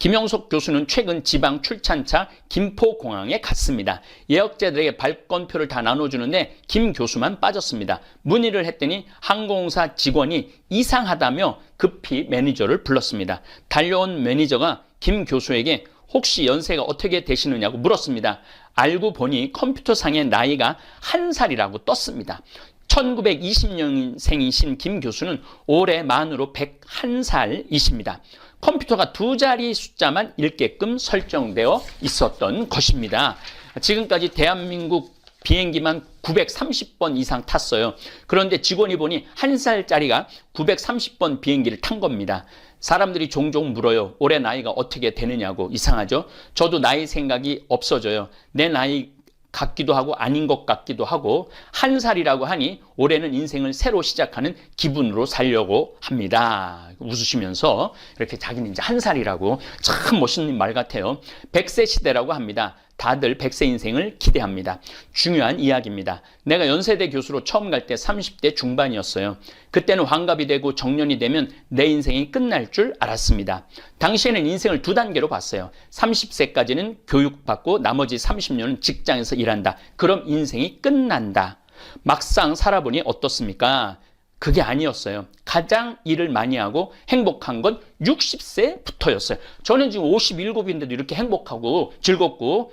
김영석 교수는 최근 지방 출찬차 김포공항에 갔습니다. 예약자들에게 발권표를 다 나눠주는데 김 교수만 빠졌습니다. 문의를 했더니 항공사 직원이 이상하다며 급히 매니저를 불렀습니다. 달려온 매니저가 김 교수에게 혹시 연세가 어떻게 되시느냐고 물었습니다. 알고 보니 컴퓨터상의 나이가 1살이라고 떴습니다. 1920년생이신 김 교수는 올해 만으로 101살이십니다. 컴퓨터가 2자리 숫자만 읽게끔 설정되어 있었던 것입니다. 지금까지 대한민국 비행기만 930번 이상 탔어요. 그런데 직원이 보니 1살짜리가 930번 비행기를 탄 겁니다. 사람들이 종종 물어요. 올해 나이가 어떻게 되느냐고. 이상하죠? 저도 나이 생각이 없어져요. 내 나이 같기도 하고 아닌 것 같기도 하고, 1살이라고 하니 올해는 인생을 새로 시작하는 기분으로 살려고 합니다. 웃으시면서 이렇게 자기는 이제 1살이라고, 참 멋있는 말 같아요. 100세 시대라고 합니다. 다들 100세 인생을 기대합니다. 중요한 이야기입니다. 내가 연세대 교수로 처음 갈 때 30대 중반이었어요. 그때는 환갑이 되고 정년이 되면 내 인생이 끝날 줄 알았습니다. 당시에는 인생을 2단계로 봤어요. 30세까지는 교육받고 나머지 30년은 직장에서 일한다. 그럼 인생이 끝난다. 막상 살아보니 어떻습니까? 그게 아니었어요. 가장 일을 많이 하고 행복한 건 60세부터였어요. 저는 지금 57인데도 이렇게 행복하고 즐겁고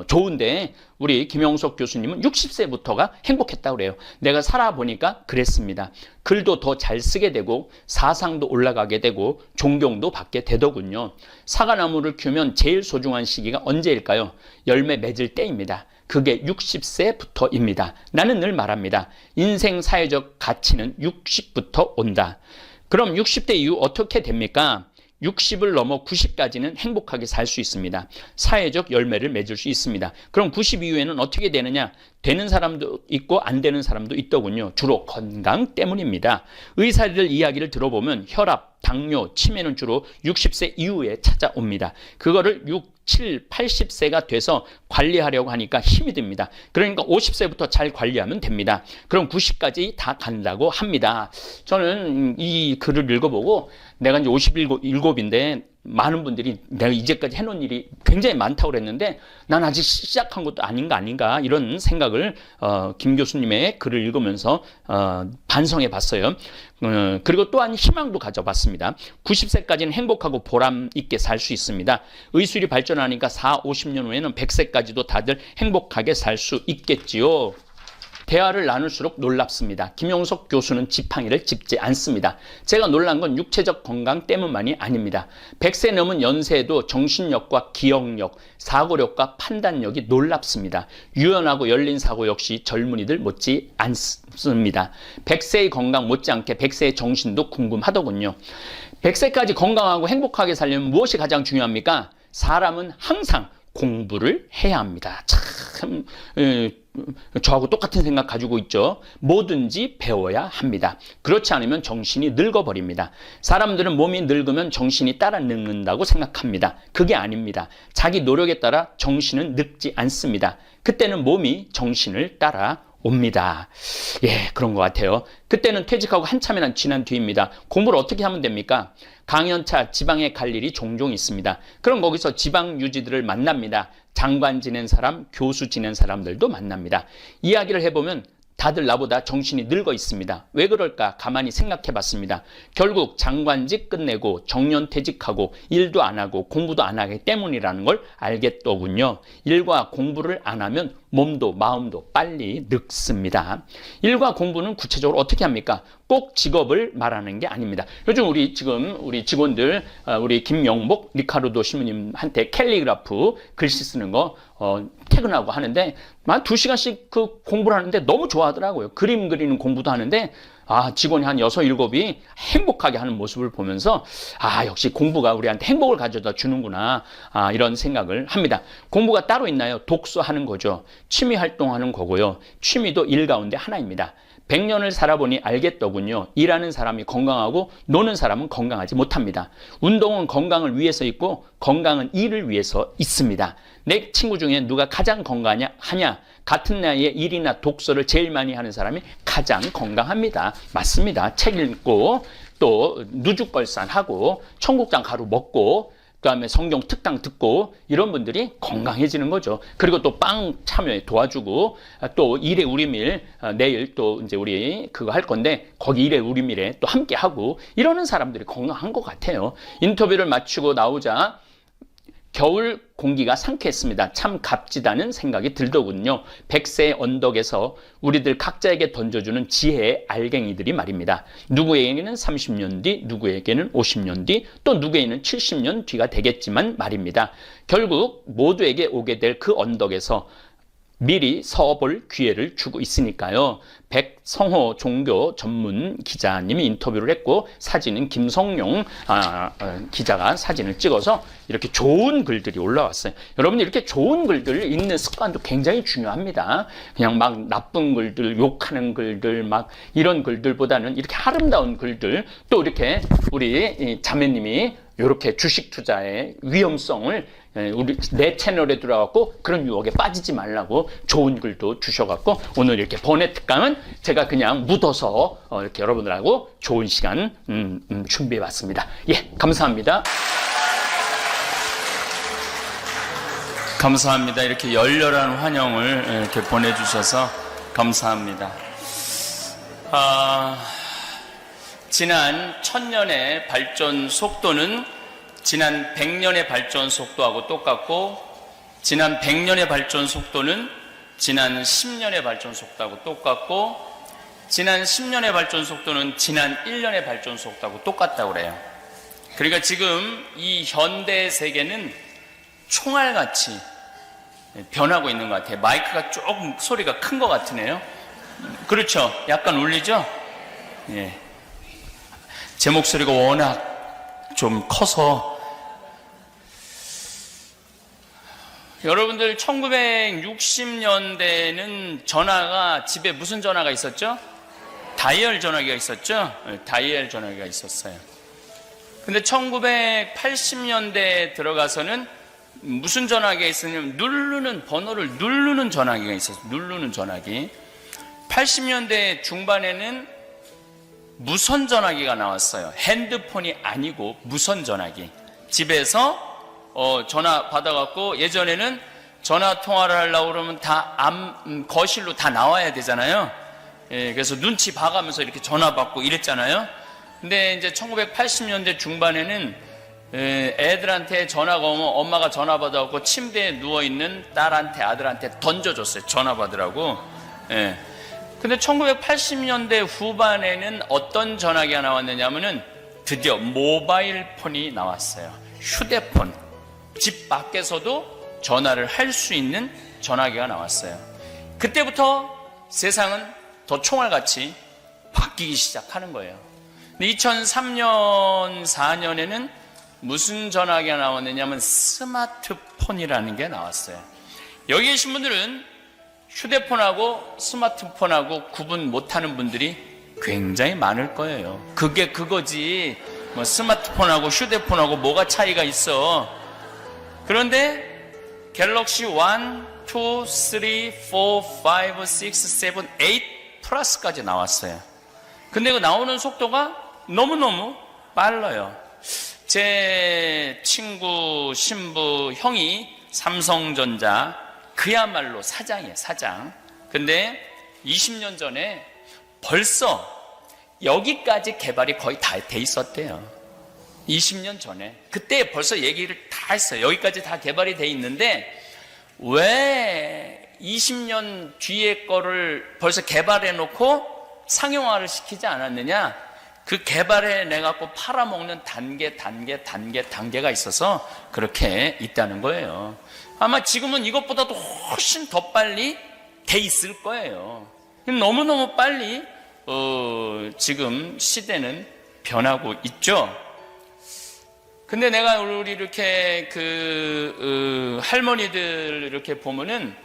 좋은데 우리 김영석 교수님은 60세부터가 행복했다고 그래요. 내가 살아보니까 그랬습니다. 글도 더 잘 쓰게 되고 사상도 올라가게 되고 존경도 받게 되더군요. 사과나무를 키우면 제일 소중한 시기가 언제일까요? 열매 맺을 때입니다. 그게 60세부터입니다. 나는 늘 말합니다. 인생 사회적 가치는 60부터 온다. 그럼 60대 이후 어떻게 됩니까? 60을 넘어 90까지는 행복하게 살 수 있습니다. 사회적 열매를 맺을 수 있습니다. 그럼 90 이후에는 어떻게 되느냐? 되는 사람도 있고 안 되는 사람도 있더군요. 주로 건강 때문입니다. 의사들 이야기를 들어보면 혈압, 당뇨, 치매는 주로 60세 이후에 찾아옵니다. 그거를 6, 7, 80세가 돼서 관리하려고 하니까 힘이 듭니다. 그러니까 50세부터 잘 관리하면 됩니다. 그럼 90까지 다 간다고 합니다. 저는 이 글을 읽어보고 내가 이제 57인데 많은 분들이 내가 이제까지 해놓은 일이 굉장히 많다고 그랬는데 난 아직 시작한 것도 아닌가 이런 생각을 김 교수님의 글을 읽으면서 반성해 봤어요. 그리고 또한 희망도 가져봤습니다. 90세까지는 행복하고 보람 있게 살 수 있습니다. 의술이 발전하니까 4, 50년 후에는 100세까지도 다들 행복하게 살 수 있겠지요. 대화를 나눌수록 놀랍습니다. 김영석 교수는 지팡이를 짚지 않습니다. 제가 놀란 건 육체적 건강 때문만이 아닙니다. 100세 넘은 연세에도 정신력과 기억력, 사고력과 판단력이 놀랍습니다. 유연하고 열린 사고 역시 젊은이들 못지 않습니다. 100세의 건강 못지않게 100세의 정신도 궁금하더군요. 100세까지 건강하고 행복하게 살려면 무엇이 가장 중요합니까? 사람은 항상 공부를 해야 합니다. 참 저하고 똑같은 생각 가지고 있죠. 뭐든지 배워야 합니다. 그렇지 않으면 정신이 늙어버립니다. 사람들은 몸이 늙으면 정신이 따라 늙는다고 생각합니다. 그게 아닙니다. 자기 노력에 따라 정신은 늙지 않습니다. 그때는 몸이 정신을 따라 옵니다. 예, 그런 것 같아요. 그때는 퇴직하고 한참이나 지난 뒤입니다. 공부를 어떻게 하면 됩니까? 강연차 지방에 갈 일이 종종 있습니다. 그럼 거기서 지방 유지들을 만납니다. 장관 지낸 사람, 교수 지낸 사람들도 만납니다. 이야기를 해보면 다들 나보다 정신이 늙어 있습니다. 왜 그럴까 가만히 생각해 봤습니다. 결국 장관직 끝내고 정년퇴직하고 일도 안 하고 공부도 안 하기 때문이라는 걸 알겠더군요. 일과 공부를 안 하면 몸도 마음도 빨리 늙습니다. 일과 공부는 구체적으로 어떻게 합니까? 꼭 직업을 말하는 게 아닙니다. 요즘 우리 직원들, 우리 김영복, 리카르도 신부님한테 캘리그라프 글씨 쓰는 거 퇴근하고 하는데 한 2시간씩 그 공부를 하는데 너무 좋아하더라고요. 그림 그리는 공부도 하는데 직원이 한 6, 7이 행복하게 하는 모습을 보면서 역시 공부가 우리한테 행복을 가져다 주는구나 이런 생각을 합니다. 공부가 따로 있나요? 독서하는 거죠. 취미 활동하는 거고요. 취미도 일 가운데 하나입니다. 100년을 살아보니 알겠더군요. 일하는 사람이 건강하고 노는 사람은 건강하지 못합니다. 운동은 건강을 위해서 있고 건강은 일을 위해서 있습니다. 내 친구 중에 누가 가장 건강하냐? 같은 나이에 일이나 독서를 제일 많이 하는 사람이 가장 건강합니다. 맞습니다. 책 읽고 또 누죽벌산하고 청국장 가루 먹고 그다음에 성경 특강 듣고 이런 분들이 건강해지는 거죠. 그리고 또 빵 참여에 도와주고 또 일의 우리밀 내일 또 이제 우리 그거 할 건데 거기 일의 우리밀에 또 함께 하고 이러는 사람들이 건강한 것 같아요. 인터뷰를 마치고 나오자 겨울 공기가 상쾌했습니다. 참 값지다는 생각이 들더군요. 100세의 언덕에서 우리들 각자에게 던져주는 지혜의 알갱이들이 말입니다. 누구에게는 30년 뒤, 누구에게는 50년 뒤, 또 누구에게는 70년 뒤가 되겠지만 말입니다. 결국 모두에게 오게 될 그 언덕에서 미리 서볼 기회를 주고 있으니까요. 백성호 종교 전문 기자님이 인터뷰를 했고 사진은 김성용 기자가 사진을 찍어서 이렇게 좋은 글들이 올라왔어요. 여러분 이렇게 좋은 글들을 읽는 습관도 굉장히 중요합니다. 그냥 막 나쁜 글들, 욕하는 글들 막 이런 글들보다는 이렇게 아름다운 글들 또 이렇게 우리 자매님이 이렇게 주식 투자의 위험성을 우리 내 채널에 들어가고 그런 유혹에 빠지지 말라고 좋은 글도 주셔갖고 오늘 이렇게 번외 특강은 제가 그냥 묻어서 이렇게 여러분들하고 좋은 시간 준비해봤습니다. 예, 감사합니다. 감사합니다. 이렇게 열렬한 환영을 이렇게 보내주셔서 감사합니다. 지난 1000년의 발전 속도는 지난 100년의 발전 속도하고 똑같고 지난 100년의 발전 속도는 지난 10년의 발전 속도하고 똑같고 지난 10년의 발전 속도는 지난 1년의 발전 속도하고 똑같다고 그래요. 그러니까 지금 이 현대 세계는 총알같이 변하고 있는 것 같아요. 마이크가 조금 소리가 큰 것 같으네요. 그렇죠? 약간 울리죠? 예. 제 목소리가 워낙 좀 커서 여러분들 1960년대는 전화가 집에 무슨 전화가 있었죠? 다이얼 전화기가 있었죠? 다이얼 전화기가 있었어요. 근데 1980년대에 들어가서는 무슨 전화기가 있었냐면 누르는 번호를 누르는 전화기가 있었어요. 누르는 전화기. 80년대 중반에는 무선 전화기가 나왔어요. 핸드폰이 아니고 무선 전화기. 집에서 전화 받아갖고 예전에는 전화 통화를 하려고 그러면 다 거실로 다 나와야 되잖아요. 예, 그래서 눈치 봐가면서 이렇게 전화 받고 이랬잖아요. 근데 이제 1980년대 중반에는 애들한테 전화가 오면 엄마가 전화 받아갖고 침대에 누워있는 딸한테 아들한테 던져줬어요. 전화 받으라고. 예. 근데 1980년대 후반에는 어떤 전화기가 나왔느냐면은 드디어 모바일 폰이 나왔어요. 휴대폰. 집 밖에서도 전화를 할 수 있는 전화기가 나왔어요. 그때부터 세상은 더 총알같이 바뀌기 시작하는 거예요. 2003년, 4년에는 무슨 전화기가 나왔느냐면 스마트폰이라는 게 나왔어요. 여기 계신 분들은 휴대폰하고 스마트폰하고 구분 못하는 분들이 굉장히 많을 거예요. 그게 그거지. 뭐 스마트폰하고 휴대폰하고 뭐가 차이가 있어. 그런데 갤럭시 1, 2, 3, 4, 5, 6, 7, 8 플러스까지 나왔어요. 근데 그 나오는 속도가 너무너무 빨라요. 제 친구 신부 형이 삼성전자 그야말로 사장이에요. 사장. 근데 20년 전에 벌써 여기까지 개발이 거의 다 돼 있었대요. 20년 전에. 그때 벌써 얘기를 다 했어요. 여기까지 다 개발이 돼 있는데 왜 20년 뒤에 거를 벌써 개발해 놓고 상용화를 시키지 않았느냐? 그 개발해 내갖고 팔아먹는 단계가 있어서 그렇게 있다는 거예요. 아마 지금은 이것보다도 훨씬 더 빨리 돼 있을 거예요. 너무너무 빨리 지금 시대는 변하고 있죠. 근데 내가 우리 이렇게 할머니들 이렇게 보면은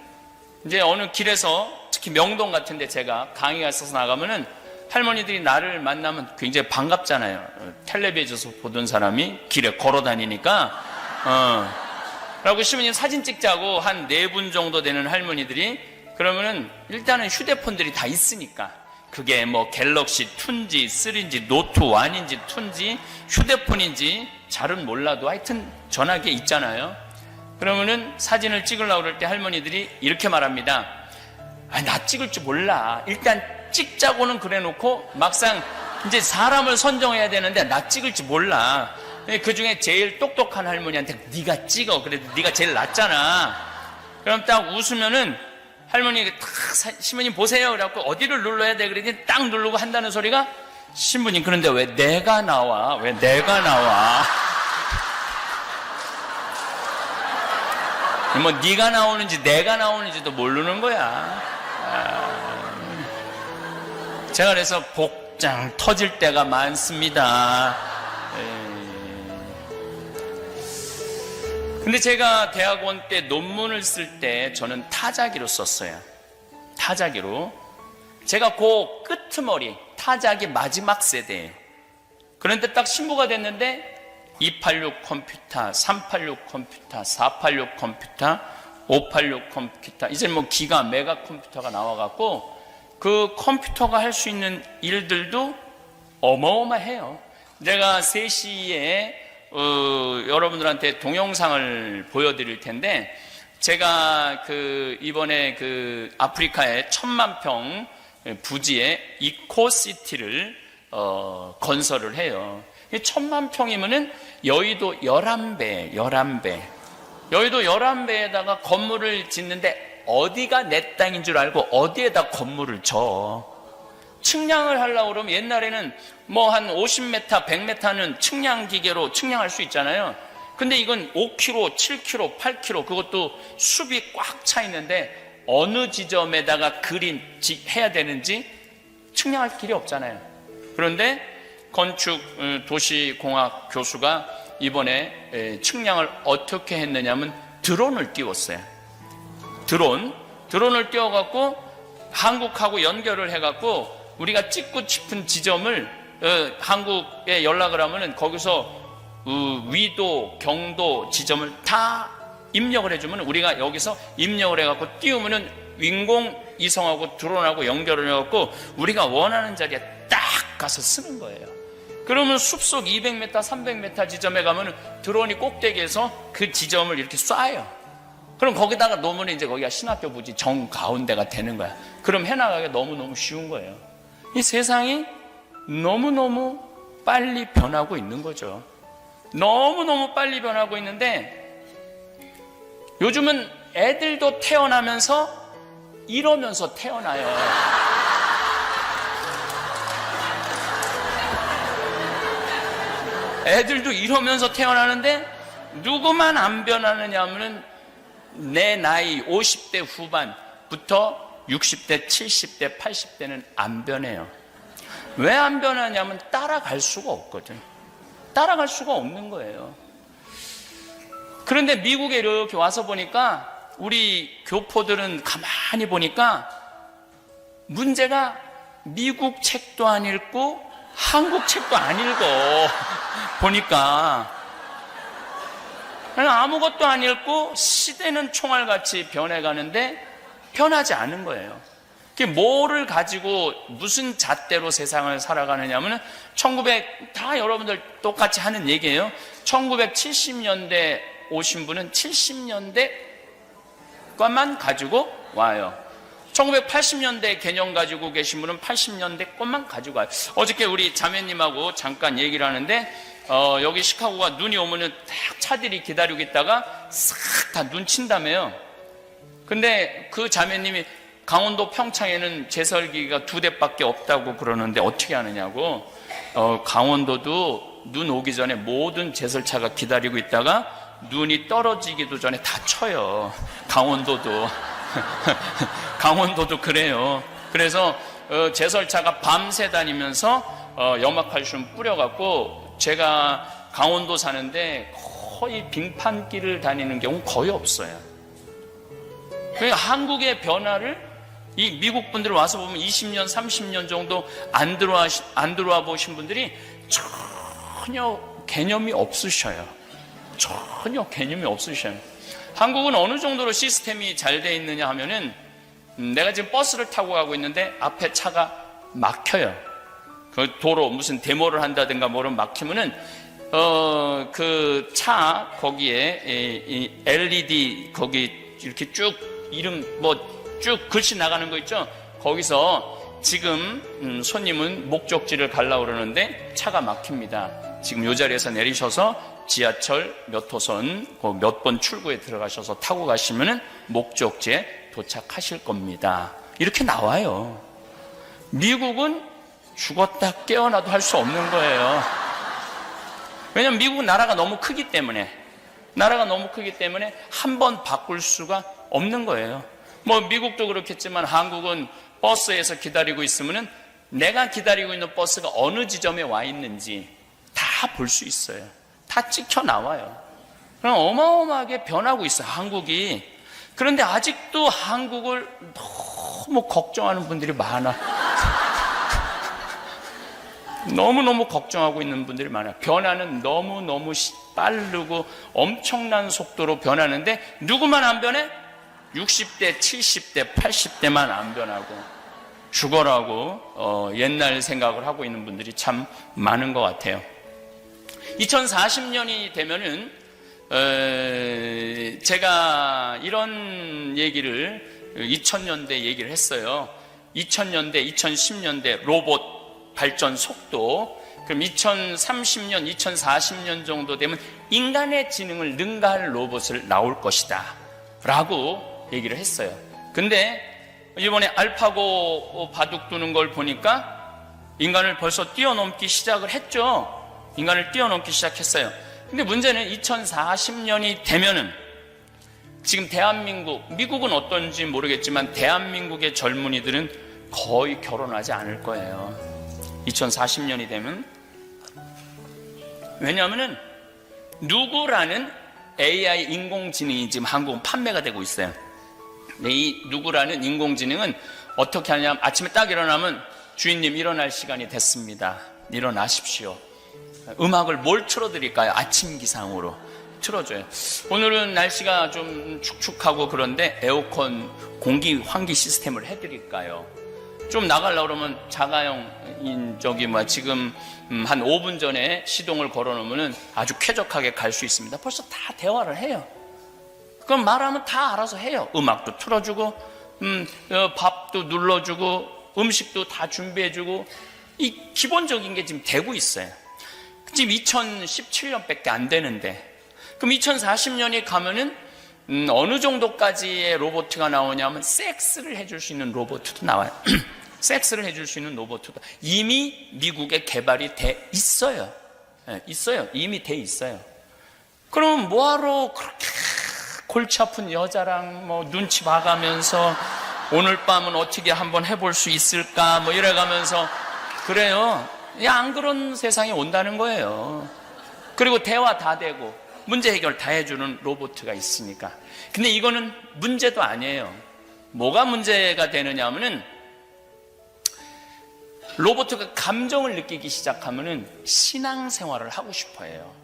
이제 어느 길에서 특히 명동 같은 데 제가 강의가 있어서 나가면은 할머니들이 나를 만나면 굉장히 반갑잖아요. 텔레비전에서 보던 사람이 길에 걸어 다니니까 라고 시부님 사진 찍자고 한 4분 정도 되는 할머니들이 그러면은 일단은 휴대폰들이 다 있으니까 그게 뭐 갤럭시 2인지 3인지 노트 1인지 2인지 휴대폰인지 잘은 몰라도 하여튼 전화기에 있잖아요. 그러면은 사진을 찍으려고 그럴 때 할머니들이 이렇게 말합니다. 나 찍을 줄 몰라. 일단 찍자고는 그래 놓고 막상 이제 사람을 선정해야 되는데 나 찍을 줄 몰라. 그 중에 제일 똑똑한 할머니한테 네가 찍어. 그래도 네가 제일 낫잖아. 그럼 딱 웃으면은 할머니가 탁 신부님 보세요. 그래갖고 어디를 눌러야 돼? 그랬더니 딱 누르고 한다는 소리가 신부님 그런데 왜 내가 나와? 왜 내가 나와? 뭐 네가 나오는지 내가 나오는지도 모르는 거야. 제가 그래서 복장 터질 때가 많습니다. 근데 제가 대학원 때 논문을 쓸 때 저는 타자기로 썼어요. 타자기로. 제가 그 끄트머리 타자기 마지막 세대. 그런데 딱 신부가 됐는데 286 컴퓨터, 386 컴퓨터, 486 컴퓨터, 586 컴퓨터, 이제 뭐 기가 메가 컴퓨터가 나와갖고 그 컴퓨터가 할 수 있는 일들도 어마어마해요. 제가 3시에 여러분들한테 동영상을 보여드릴 텐데 제가 이번에 아프리카의 1000만 평 부지에 이코시티를 건설을 해요. 1000만 평이면은 여의도 11배. 여의도 11배에다가 건물을 짓는데 어디가 내 땅인 줄 알고 어디에다 건물을 져. 측량을 하려고 그러면 옛날에는 뭐 한 50m, 100m는 측량 기계로 측량할 수 있잖아요. 근데 이건 5km, 7km, 8km 그것도 숲이 꽉 차 있는데 어느 지점에다가 해야 되는지 측량할 길이 없잖아요. 그런데 건축 도시공학 교수가 이번에 측량을 어떻게 했느냐면 드론을 띄웠어요. 드론을 띄워갖고 한국하고 연결을 해갖고 우리가 찍고 싶은 지점을 한국에 연락을 하면은 거기서 위도, 경도 지점을 다 입력을 해주면 우리가 여기서 입력을 해갖고 띄우면은 인공위성하고 드론하고 연결을 해갖고 우리가 원하는 자리에 딱 가서 쓰는 거예요. 그러면 숲속 200m, 300m 지점에 가면 드론이 꼭대기에서 그 지점을 이렇게 쏴요. 그럼 거기다가 놓으면 이제 거기가 신학교 부지 정 가운데가 되는 거야. 그럼 해나가기가 너무너무 쉬운 거예요. 이 세상이 너무너무 빨리 변하고 있는 거죠. 너무너무 빨리 변하고 있는데 요즘은 애들도 태어나면서 이러면서 태어나요. 애들도 이러면서 태어나는데 누구만 안 변하느냐 하면 내 나이 50대 후반부터 60대, 70대, 80대는 안 변해요. 왜 안 변하냐면 따라갈 수가 없거든. 따라갈 수가 없는 거예요. 그런데 미국에 이렇게 와서 보니까 우리 교포들은 가만히 보니까 문제가 미국 책도 안 읽고 한국 책도 안 읽어. 보니까 아무것도 안 읽고 시대는 총알같이 변해가는데 변하지 않은 거예요. 그게 뭐를 가지고 무슨 잣대로 세상을 살아가느냐 하면 다 여러분들 똑같이 하는 얘기예요. 1970년대 오신 분은 70년대 것만 가지고 와요. 1980년대 개념 가지고 계신 분은 80년대 것만 가지고 와요. 어저께 우리 자매님하고 잠깐 얘기를 하는데 여기 시카고가 눈이 오면은 딱 차들이 기다리고 있다가 싹 다 눈 친다며요. 근데 그 자매님이 강원도 평창에는 제설기가 2대밖에 없다고 그러는데 어떻게 하느냐고. 강원도도 눈 오기 전에 모든 제설차가 기다리고 있다가 눈이 떨어지기도 전에 다 쳐요. 강원도도. 강원도도 그래요. 그래서 제설차가 밤새 다니면서 염화칼슘 뿌려갖고, 제가 강원도 사는데 거의 빙판길을 다니는 경우는 거의 없어요. 그러니까 한국의 변화를 이 미국 분들 와서 보면 20년, 30년 정도 안 들어와 보신 분들이 전혀 개념이 없으셔요. 전혀 개념이 없으셔요. 한국은 어느 정도로 시스템이 잘 돼 있느냐 하면은, 내가 지금 버스를 타고 가고 있는데 앞에 차가 막혀요. 그 도로 무슨 데모를 한다든가 뭐를 막히면은 그 차 거기에 이 LED 거기 이렇게 쭉 이름 뭐 쭉 글씨 나가는 거 있죠? 거기서 지금 손님은 목적지를 가려고 그러는데 차가 막힙니다. 지금 이 자리에서 내리셔서 지하철 몇 호선 몇 번 출구에 들어가셔서 타고 가시면은 목적지에 도착하실 겁니다. 이렇게 나와요. 미국은 죽었다 깨어나도 할 수 없는 거예요. 왜냐하면 미국은 나라가 너무 크기 때문에 한 번 바꿀 수가 없는 거예요. 뭐 미국도 그렇겠지만 한국은 버스에서 기다리고 있으면은 내가 기다리고 있는 버스가 어느 지점에 와 있는지 다 볼 수 있어요. 다 찍혀 나와요. 그럼 어마어마하게 변하고 있어요, 한국이. 그런데 아직도 한국을 너무 걱정하는 분들이 많아. 너무너무 걱정하고 있는 분들이 많아요. 변화는 너무너무 빠르고 엄청난 속도로 변하는데 누구만 안 변해? 60대, 70대, 80대만 안 변하고 죽어라고 옛날 생각을 하고 있는 분들이 참 많은 것 같아요. 2040년이 되면은 제가 이런 얘기를 2000년대 얘기를 했어요. 2000년대, 2010년대 로봇 발전 속도, 그럼 2030년, 2040년 정도 되면 인간의 지능을 능가할 로봇을 나올 것이다 라고 얘기를 했어요. 근데 이번에 알파고 바둑 두는 걸 보니까 인간을 벌써 뛰어넘기 시작을 했죠. 인간을 뛰어넘기 시작했어요. 근데 문제는 2040년이 되면은 지금 대한민국, 미국은 어떤지 모르겠지만 대한민국의 젊은이들은 거의 결혼하지 않을 거예요. 2040년이 되면. 왜냐하면은 누구라는 AI 인공지능이 지금 한국은 판매가 되고 있어요. 근데 이 누구라는 인공지능은 어떻게 하냐면 아침에 딱 일어나면 주인님 일어날 시간이 됐습니다. 일어나십시오. 음악을 뭘 틀어드릴까요? 아침 기상으로 틀어줘요. 오늘은 날씨가 좀 축축하고 그런데 에어컨 공기 환기 시스템을 해드릴까요? 좀 나가려고 그러면 자가용 지금 한 5분 전에 시동을 걸어놓으면 아주 쾌적하게 갈 수 있습니다. 벌써 다 대화를 해요. 그럼 말하면 다 알아서 해요. 음악도 틀어주고 밥도 눌러주고 음식도 다 준비해주고, 이 기본적인 게 지금 되고 있어요. 지금 2017년밖에 안 되는데, 그럼 2040년이 가면은 어느 정도까지의 로봇가 나오냐면 섹스를 해줄 수 있는 로봇도 나와요. 섹스를 해줄 수 있는 로봇도 이미 미국에 개발이 돼 있어요. 있어요. 이미 돼 있어요. 그럼 뭐하러 그렇게 골치 아픈 여자랑 뭐 눈치 봐가면서 오늘 밤은 어떻게 한번 해볼 수 있을까 뭐 이래가면서 그래요. 안 그런 세상이 온다는 거예요. 그리고 대화 다 되고 문제 해결 다 해주는 로봇가 있으니까. 근데 이거는 문제도 아니에요. 뭐가 문제가 되느냐 하면은 로봇가 감정을 느끼기 시작하면은 신앙생활을 하고 싶어 해요.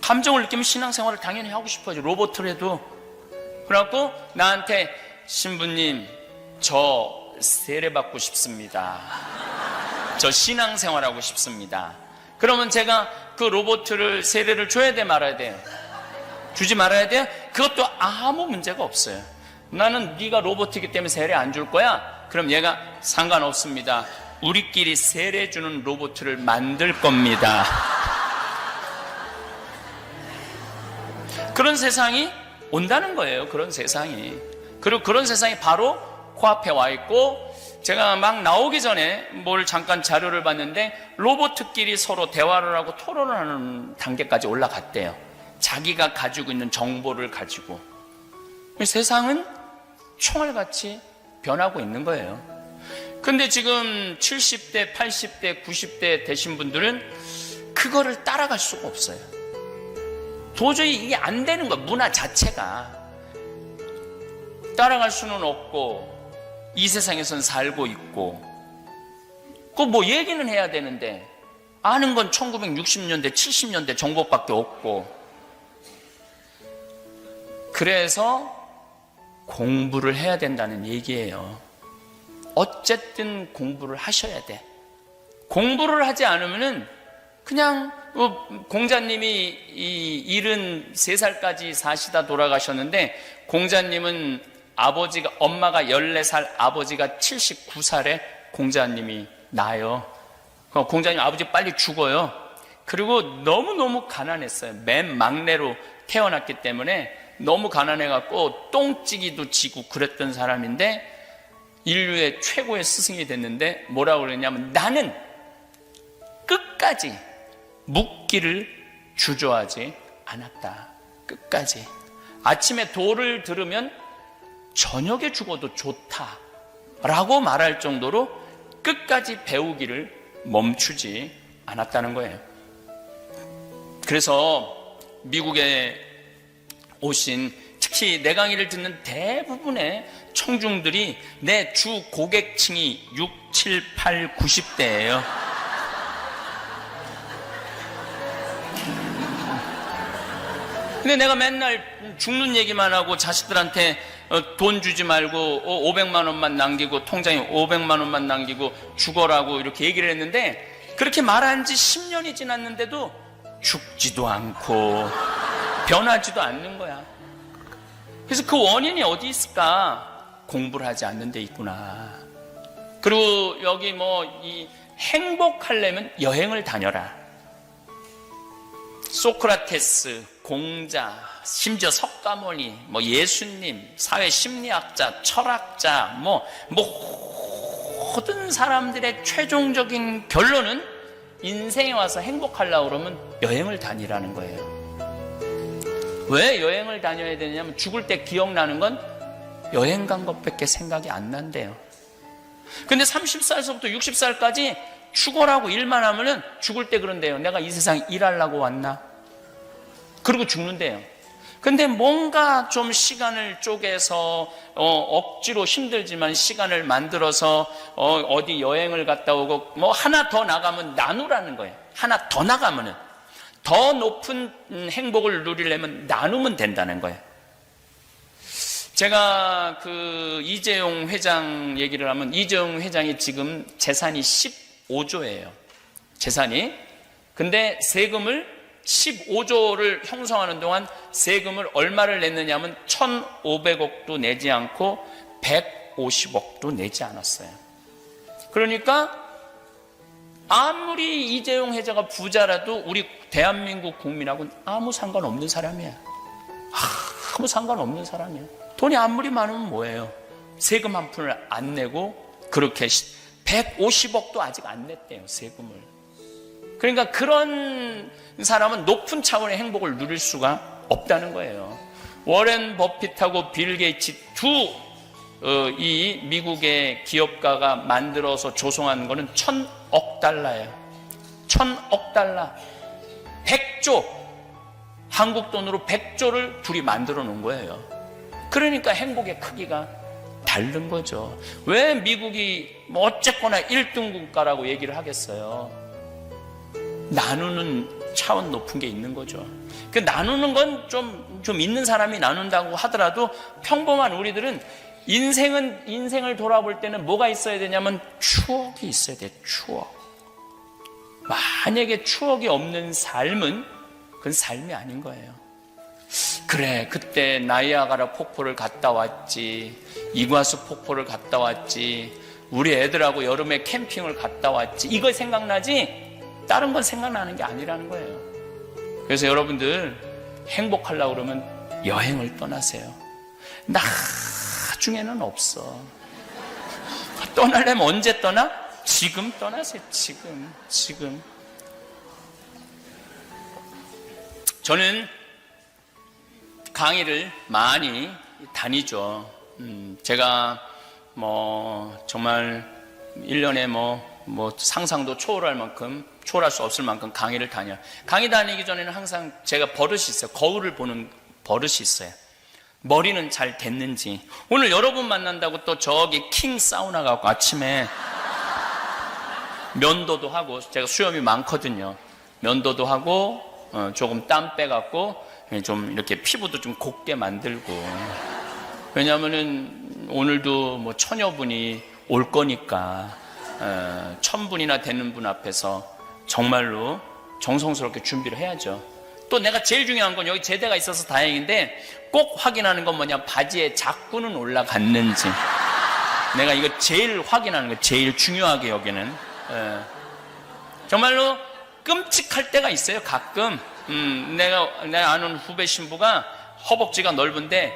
감정을 느끼면 신앙생활을 당연히 하고 싶어 하죠. 로봇을 해도. 그래갖고 나한테 신부님 저 세례받고 싶습니다. 저 신앙생활하고 싶습니다. 그러면 제가 그 로봇을 세례를 줘야 돼 말아야 돼요? 주지 말아야 돼요? 그것도 아무 문제가 없어요. 나는 네가 로봇이기 때문에 세례 안 줄 거야? 그럼 얘가 상관없습니다. 우리끼리 세례 주는 로봇을 만들 겁니다. 그런 세상이 온다는 거예요. 그런 세상이. 그리고 그런 세상이 바로 코앞에 와 있고, 제가 막 나오기 전에 뭘 잠깐 자료를 봤는데 로봇끼리 서로 대화를 하고 토론을 하는 단계까지 올라갔대요. 자기가 가지고 있는 정보를 가지고. 세상은 총알같이 변하고 있는 거예요. 근데 지금 70대, 80대, 90대 되신 분들은 그거를 따라갈 수가 없어요. 도저히 이게 안 되는 거야. 문화 자체가 따라갈 수는 없고, 이 세상에선 살고 있고, 그 뭐 얘기는 해야 되는데 아는 건 1960년대 70년대 정보밖에 없고. 그래서 공부를 해야 된다는 얘기예요. 어쨌든 공부를 하셔야 돼. 공부를 하지 않으면은 그냥 공자님이 73살까지 사시다 돌아가셨는데, 공자님은 엄마가 14살, 아버지가 79살에 공자님이 나요. 공자님 아버지 빨리 죽어요. 그리고 너무너무 가난했어요. 맨 막내로 태어났기 때문에 너무 가난해갖고 똥찌기도 지고 그랬던 사람인데, 인류의 최고의 스승이 됐는데 뭐라고 그랬냐면, 나는 끝까지 묵기를 주저하지 않았다. 끝까지. 아침에 도를 들으면 저녁에 죽어도 좋다라고 말할 정도로 끝까지 배우기를 멈추지 않았다는 거예요. 그래서 미국에 오신, 특히 내 강의를 듣는 대부분의 청중들이 내 주 고객층이 6, 7, 8, 90대예요. 근데 내가 맨날 죽는 얘기만 하고 자식들한테 돈 주지 말고 500만 원만 남기고, 통장에 500만 원만 남기고 죽어라고 이렇게 얘기를 했는데, 그렇게 말한 지 10년이 지났는데도 죽지도 않고 변하지도 않는 거야. 그래서 그 원인이 어디 있을까? 공부를 하지 않는 데 있구나. 그리고 여기 이 행복하려면 여행을 다녀라. 소크라테스, 공자, 심지어 석가모니, 예수님, 사회심리학자, 철학자, 모든 사람들의 최종적인 결론은 인생에 와서 행복하려고 그러면 여행을 다니라는 거예요. 왜 여행을 다녀야 되냐면, 죽을 때 기억나는 건 여행 간 것밖에 생각이 안 난대요. 근데 30살서부터 60살까지 죽어라고 일만 하면은 죽을 때 그런데요. 내가 이 세상에 일하려고 왔나? 그리고 죽는데요. 근데 뭔가 좀 시간을 쪼개서 억지로 힘들지만 시간을 만들어서 어디 여행을 갔다 오고 하나 더 나가면 나누라는 거예요. 하나 더 나가면은 더 높은 행복을 누리려면 나누면 된다는 거예요. 제가 이재용 회장 얘기를 하면, 이재용 회장이 지금 재산이 15조예요. 재산이. 근데 세금을 15조를 형성하는 동안 세금을 얼마를 냈느냐면 1,500억도 내지 않고 150억도 내지 않았어요. 그러니까 아무리 이재용 회장가 부자라도 우리 대한민국 국민하고는 아무 상관없는 사람이야. 아무 상관없는 사람이야. 돈이 아무리 많으면 뭐예요? 세금 한 푼을 안 내고 그렇게 150억도 아직 안 냈대요, 세금을. 그러니까 그런 사람은 높은 차원의 행복을 누릴 수가 없다는 거예요. 워렌 버핏하고 빌 게이츠 이 미국의 기업가가 만들어서 조성한 거는 1,000억 달러예요. 1,000억 달러. 100조. 한국 돈으로 100조를 둘이 만들어 놓은 거예요. 그러니까 행복의 크기가 다른 거죠. 왜 미국이 어쨌거나 1등 국가라고 얘기를 하겠어요? 나누는 차원 높은 게 있는 거죠. 그 나누는 건 좀 있는 사람이 나눈다고 하더라도 평범한 우리들은 인생을 돌아볼 때는 뭐가 있어야 되냐면 추억이 있어야 돼. 추억. 만약에 추억이 없는 삶은 그건 삶이 아닌 거예요. 그래, 그때 나이아가라 폭포를 갔다 왔지, 이과수 폭포를 갔다 왔지, 우리 애들하고 여름에 캠핑을 갔다 왔지, 이거 생각나지 다른 건 생각나는 게 아니라는 거예요. 그래서 여러분들 행복하려고 그러면 여행을 떠나세요. 나중에는 없어. 떠나려면 언제 떠나? 지금 떠나세요. 지금. 저는 강의를 많이 다니죠. 제가 정말 1년에 상상도 초월할 수 없을 만큼 강의를 다녀요. 강의 다니기 전에는 항상 제가 버릇이 있어요. 거울을 보는 버릇이 있어요. 머리는 잘 됐는지. 오늘 여러분 만난다고 또 저기 킹 사우나 가고 아침에 면도도 하고, 제가 수염이 많거든요. 면도도 하고 조금 땀 빼갖고 좀 이렇게 피부도 좀 곱게 만들고. 왜냐하면은 오늘도 천여 분이 올 거니까 1000분이나 되는 분 앞에서 정말로 정성스럽게 준비를 해야죠. 또 내가 제일 중요한 건, 여기 제대가 있어서 다행인데 꼭 확인하는 건 뭐냐, 바지에 자꾸는 올라갔는지. 내가 이거 제일 확인하는 거, 제일 중요하게 여기는. 정말로 끔찍할 때가 있어요. 가끔 내가 아는 후배 신부가 허벅지가 넓은데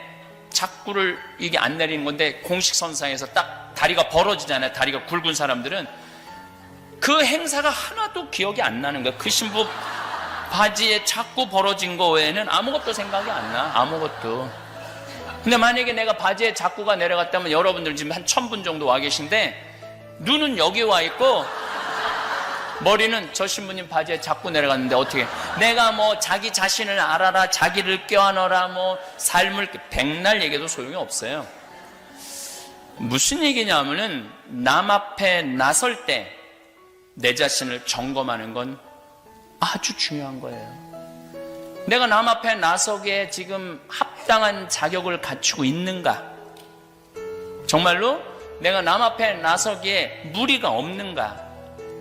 자꾸를 이게 안 내리는 건데, 공식선상에서 딱 다리가 벌어지잖아요. 다리가 굵은 사람들은 그 행사가 하나도 기억이 안 나는 거야. 그 신부 바지에 자꾸 벌어진 거 외에는 아무것도 생각이 안 나. 아무것도. 근데 만약에 내가 바지에 자꾸가 내려갔다면, 여러분들 지금 한 1000분 정도 와 계신데 눈은 여기 와 있고 머리는 저 신부님 바지에 자꾸 내려갔는데, 어떻게 내가 자기 자신을 알아라, 자기를 껴안아라, 삶을 백날 얘기해도 소용이 없어요. 무슨 얘기냐면은, 남 앞에 나설 때 내 자신을 점검하는 건 아주 중요한 거예요. 내가 남 앞에 나서기에 지금 합당한 자격을 갖추고 있는가? 정말로 내가 남 앞에 나서기에 무리가 없는가?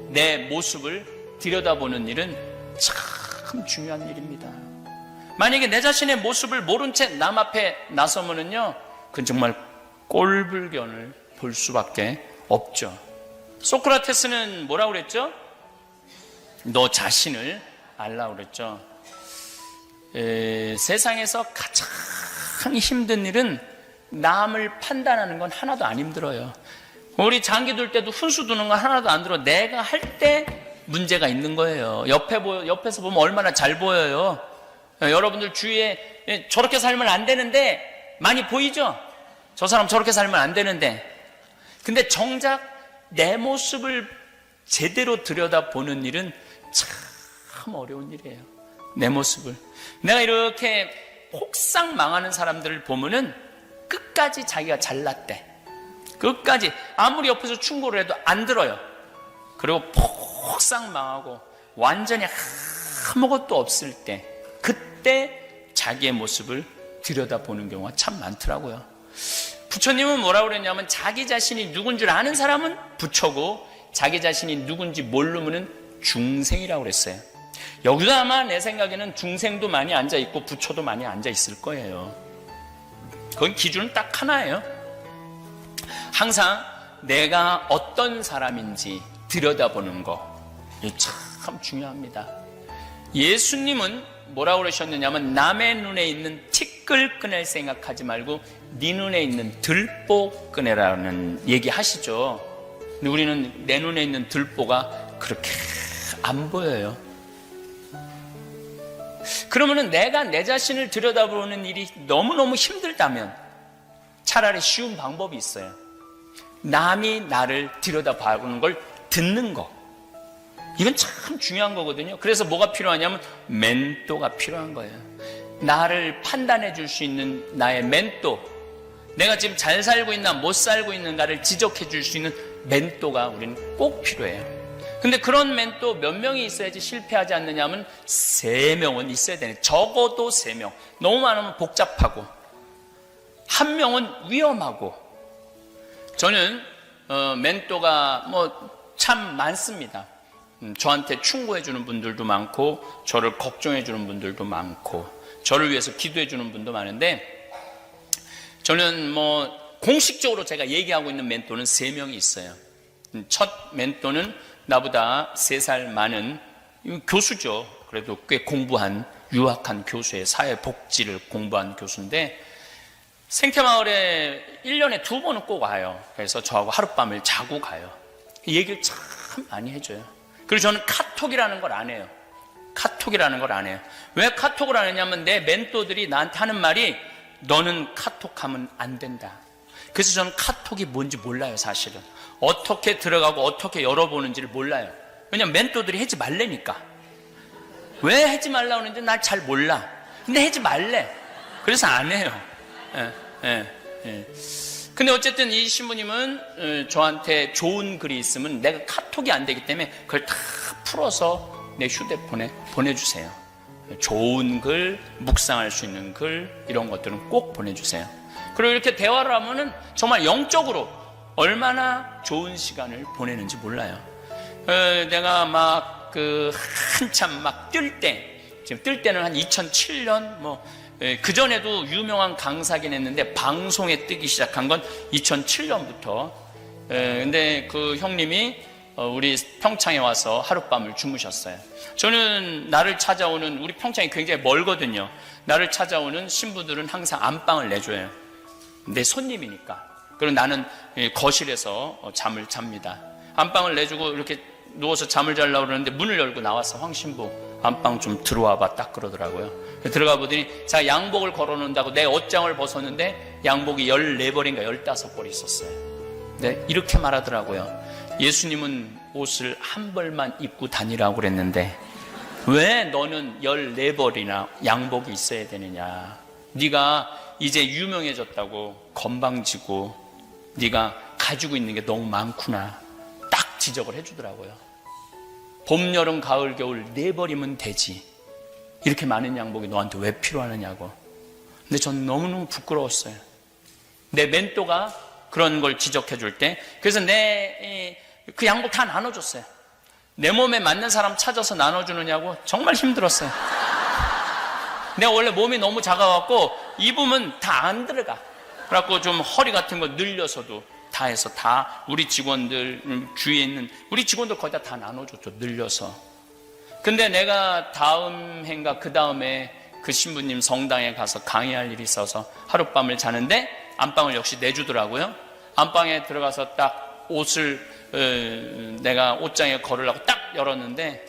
내 모습을 들여다보는 일은 참 중요한 일입니다. 만약에 내 자신의 모습을 모른 채 남 앞에 나서면은요, 그건 정말 꼴불견을 볼 수밖에 없죠. 소크라테스는 뭐라고 그랬죠? 너 자신을 알라고 그랬죠. 세상에서 가장 힘든 일은 남을 판단하는 건 하나도 안 힘들어요. 우리 장기 둘 때도 훈수 두는 건 하나도 안 들어. 내가 할 때 문제가 있는 거예요. 옆에서 보면 얼마나 잘 보여요. 여러분들 주위에 저렇게 살면 안 되는데 많이 보이죠? 저 사람 저렇게 살면 안 되는데. 근데 정작 내 모습을 제대로 들여다보는 일은 참 어려운 일이에요. 내 모습을. 내가 이렇게 폭삭 망하는 사람들을 보면은 끝까지 자기가 잘났대. 끝까지 아무리 옆에서 충고를 해도 안 들어요. 그리고 폭삭 망하고 완전히 아무것도 없을 때, 그때 자기의 모습을 들여다보는 경우가 참 많더라고요. 부처님은 뭐라고 그랬냐면, 자기 자신이 누군 줄 아는 사람은 부처고 자기 자신이 누군지 모르면은 중생이라고 그랬어요. 여기도 아마 내 생각에는 중생도 많이 앉아있고 부처도 많이 앉아있을 거예요. 그건 기준은 딱 하나예요. 항상 내가 어떤 사람인지 들여다보는 거, 이게 참 중요합니다. 예수님은 뭐라고 그러셨느냐면, 남의 눈에 있는 티끌끈을 생각하지 말고 네 눈에 있는 들보끈이라는 얘기 하시죠. 근데 우리는 내 눈에 있는 들보가 그렇게 안 보여요. 그러면은 내가 내 자신을 들여다보는 일이 너무너무 힘들다면 차라리 쉬운 방법이 있어요. 남이 나를 들여다보는 걸 듣는 거. 이건 참 중요한 거거든요. 그래서 뭐가 필요하냐면 멘토가 필요한 거예요. 나를 판단해 줄 수 있는 나의 멘토, 내가 지금 잘 살고 있나 못 살고 있는가를 지적해 줄 수 있는 멘토가 우리는 꼭 필요해요. 근데 그런 멘토 몇 명이 있어야지 실패하지 않느냐면 3명은 있어야 되네. 적어도 3명. 너무 많으면 복잡하고, 1명은 위험하고. 저는 멘토가 참 많습니다. 저한테 충고해 주는 분들도 많고 저를 걱정해 주는 분들도 많고. 저를 위해서 기도해 주는 분도 많은데, 저는 뭐 공식적으로 제가 얘기하고 있는 멘토는 3명이 있어요. 첫 멘토는 나보다 3살 많은 교수죠. 그래도 꽤 공부한, 유학한 교수의 사회복지를 공부한 교수인데, 생태마을에 1년에 2번은 꼭 와요. 그래서 저하고 하룻밤을 자고 가요. 얘기를 참 많이 해줘요. 그리고 저는 카톡이라는 걸 안 해요. 카톡이라는 걸 안 해요. 왜 카톡을 안 했냐면, 내 멘토들이 나한테 하는 말이 너는 카톡하면 안 된다. 그래서 저는 카톡이 뭔지 몰라요. 사실은 어떻게 들어가고 어떻게 열어보는지를 몰라요. 왜냐면 멘토들이 하지 말래니까. 왜 하지 말라고 하는지 날 잘 몰라. 근데 하지 말래. 그래서 안 해요. 근데 어쨌든 이 신부님은 저한테 좋은 글이 있으면 내가 카톡이 안 되기 때문에 그걸 다 풀어서 내 휴대폰에 보내주세요. 좋은 글, 묵상할 수 있는 글, 이런 것들은 꼭 보내주세요. 그리고 이렇게 대화를 하면은 정말 영적으로 얼마나 좋은 시간을 보내는지 몰라요. 내가 막 한참 막 뜰 때, 지금 뜰 때는 한 2007년 그 전에도 유명한 강사긴 했는데 방송에 뜨기 시작한 건 2007년부터. 근데 그 형님이 우리 평창에 와서 하룻밤을 주무셨어요. 저는 나를 찾아오는, 우리 평창이 굉장히 멀거든요. 나를 찾아오는 신부들은 항상 안방을 내줘요. 내 손님이니까. 그리고 나는 거실에서 잠을 잡니다. 안방을 내주고 이렇게 누워서 잠을 자려고 그러는데 문을 열고 나와서 황 신부 안방 좀 들어와 봐, 딱 그러더라고요. 들어가 보더니 제가 양복을 걸어놓는다고 내 옷장을 벗었는데 양복이 14벌인가 15벌이 있었어요. 네, 이렇게 말하더라고요. 예수님은 옷을 한 벌만 입고 다니라고 그랬는데 왜 너는 14벌이나 양복이 있어야 되느냐. 네가 이제 유명해졌다고 건방지고 네가 가지고 있는 게 너무 많구나, 딱 지적을 해주더라고요. 봄, 여름, 가을, 겨울 4벌이면 되지, 이렇게 많은 양복이 너한테 왜 필요하느냐고. 근데 전 너무너무 부끄러웠어요. 내 멘토가 그런 걸 지적해 줄 때. 그래서 그 양복 다 나눠줬어요. 내 몸에 맞는 사람 찾아서 나눠주느냐고 정말 힘들었어요. 내가 원래 몸이 너무 작아갖고 입으면 다 안 들어가. 그래갖고 좀 허리 같은 거 늘려서도 다 해서 다 우리 직원들, 주위에 있는 우리 직원들 거의 다 나눠줬죠. 늘려서. 근데 내가 다음 해인가 그 다음에 그 신부님 성당에 가서 강의할 일이 있어서 하룻밤을 자는데 안방을 역시 내주더라고요. 안방에 들어가서 딱 옷을 내가 옷장에 걸으려고 딱 열었는데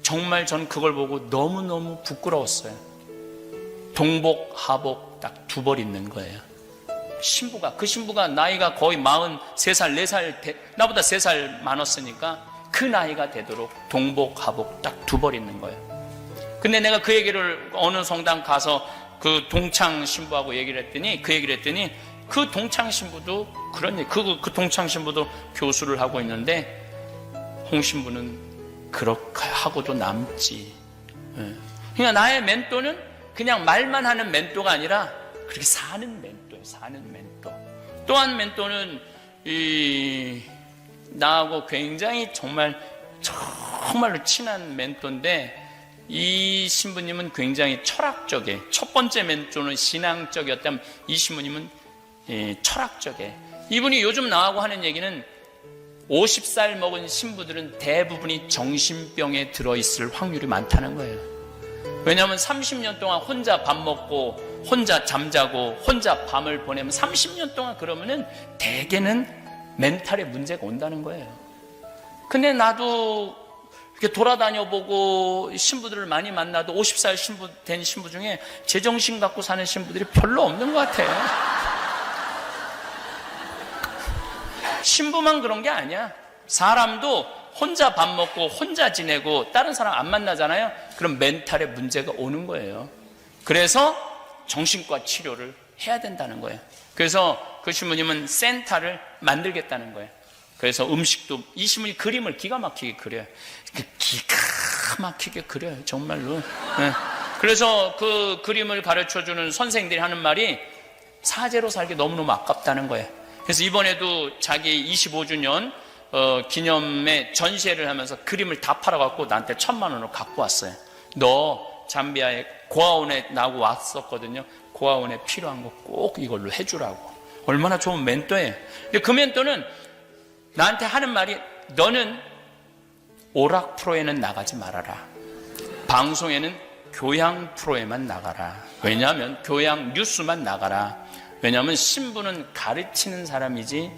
정말 전 그걸 보고 너무너무 부끄러웠어요. 동복, 하복 딱 2벌 있는 거예요. 그 신부가 나이가 거의 43살, 4살, 나보다 3살 많았으니까 그 나이가 되도록 동복, 하복 딱 2벌 있는 거예요. 근데 내가 그 얘기를 어느 성당 가서 그 동창 신부하고 얘기를 했더니 그 동창 신부도 그런 얘기, 그 동창 신부도 교수를 하고 있는데 홍 신부는 그렇게 하고도 남지. 그러니까 나의 멘토는 그냥 말만 하는 멘토가 아니라 그렇게 사는 멘토예요. 사는 멘토. 또한 멘토는 나하고 굉장히 정말로 친한 멘토인데 이 신부님은 굉장히 철학적이에요. 첫 번째 멘토는 신앙적이었다면 이 신부님은 철학적이에요. 이분이 요즘 나하고 하는 얘기는 50살 먹은 신부들은 대부분이 정신병에 들어있을 확률이 많다는 거예요. 왜냐하면 30년 동안 혼자 밥 먹고 혼자 잠자고 혼자 밤을 보내면 30년 동안 그러면은 대개는 멘탈에 문제가 온다는 거예요. 근데 나도 이렇게 돌아다녀 보고 신부들을 많이 만나도 50살 된 신부 중에 제정신 갖고 사는 신부들이 별로 없는 것 같아요. 신부만 그런 게 아니야. 사람도 혼자 밥 먹고 혼자 지내고 다른 사람 안 만나잖아요. 그럼 멘탈에 문제가 오는 거예요. 그래서 정신과 치료를 해야 된다는 거예요. 그래서 그 신부님은 센터를 만들겠다는 거예요. 그래서 음식도, 이 신부님이 그림을 기가 막히게 그려요. 기가 막히게 그려요, 정말로. 네. 그래서 그 그림을 가르쳐주는 선생들이 하는 말이 사제로 살기 너무너무 아깝다는 거예요. 그래서 이번에도 자기 25주년 기념에 전시회를 하면서 그림을 다 팔아갖고 나한테 1,000만 원을 갖고 왔어요. 너 잠비아에 고아원에 나고 왔었거든요. 고아원에 필요한 거 꼭 이걸로 해주라고. 얼마나 좋은 멘토예요. 근데 그 멘토는 나한테 하는 말이, 너는 오락 프로에는 나가지 말아라. 방송에는 교양 프로에만 나가라. 왜냐하면 교양 뉴스만 나가라. 왜냐하면 신부는 가르치는 사람이지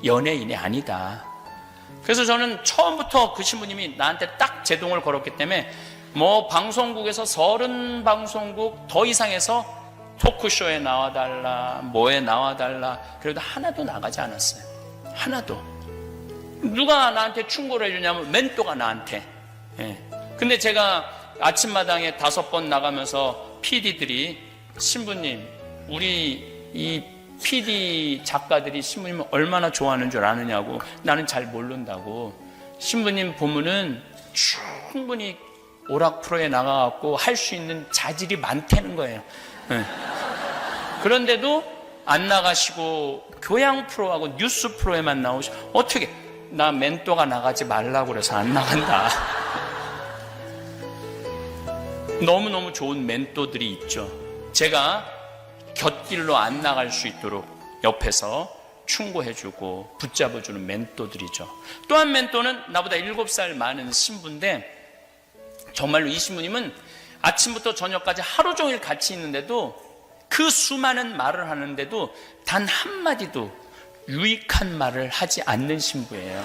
연예인이 아니다. 그래서 저는 처음부터 그 신부님이 나한테 딱 제동을 걸었기 때문에 뭐 방송국에서 30방송국 더 이상해서 토크쇼에 나와달라, 뭐에 나와달라, 그래도 하나도 나가지 않았어요. 하나도. 누가 나한테 충고를 해주냐면 멘토가 나한테. 예. 근데 제가 아침마당에 5번 나가면서 PD들이, 신부님, 우리 이 PD 작가들이 신부님을 얼마나 좋아하는 줄 아느냐고. 나는 잘 모른다고. 신부님 보면은 충분히 오락 프로에 나가갖고 할 수 있는 자질이 많다는 거예요. 네. 그런데도 안 나가시고 교양 프로하고 뉴스 프로에만 나오시고, 어떻게, 나 멘토가 나가지 말라고 그래서 안 나간다. 너무너무 좋은 멘토들이 있죠. 제가 곁길로 안 나갈 수 있도록 옆에서 충고해주고 붙잡아주는 멘토들이죠. 또 한 멘토는 나보다 7살 많은 신부인데, 정말로 이 신부님은 아침부터 저녁까지 하루 종일 같이 있는데도, 그 수많은 말을 하는데도 단 한마디도 유익한 말을 하지 않는 신부예요.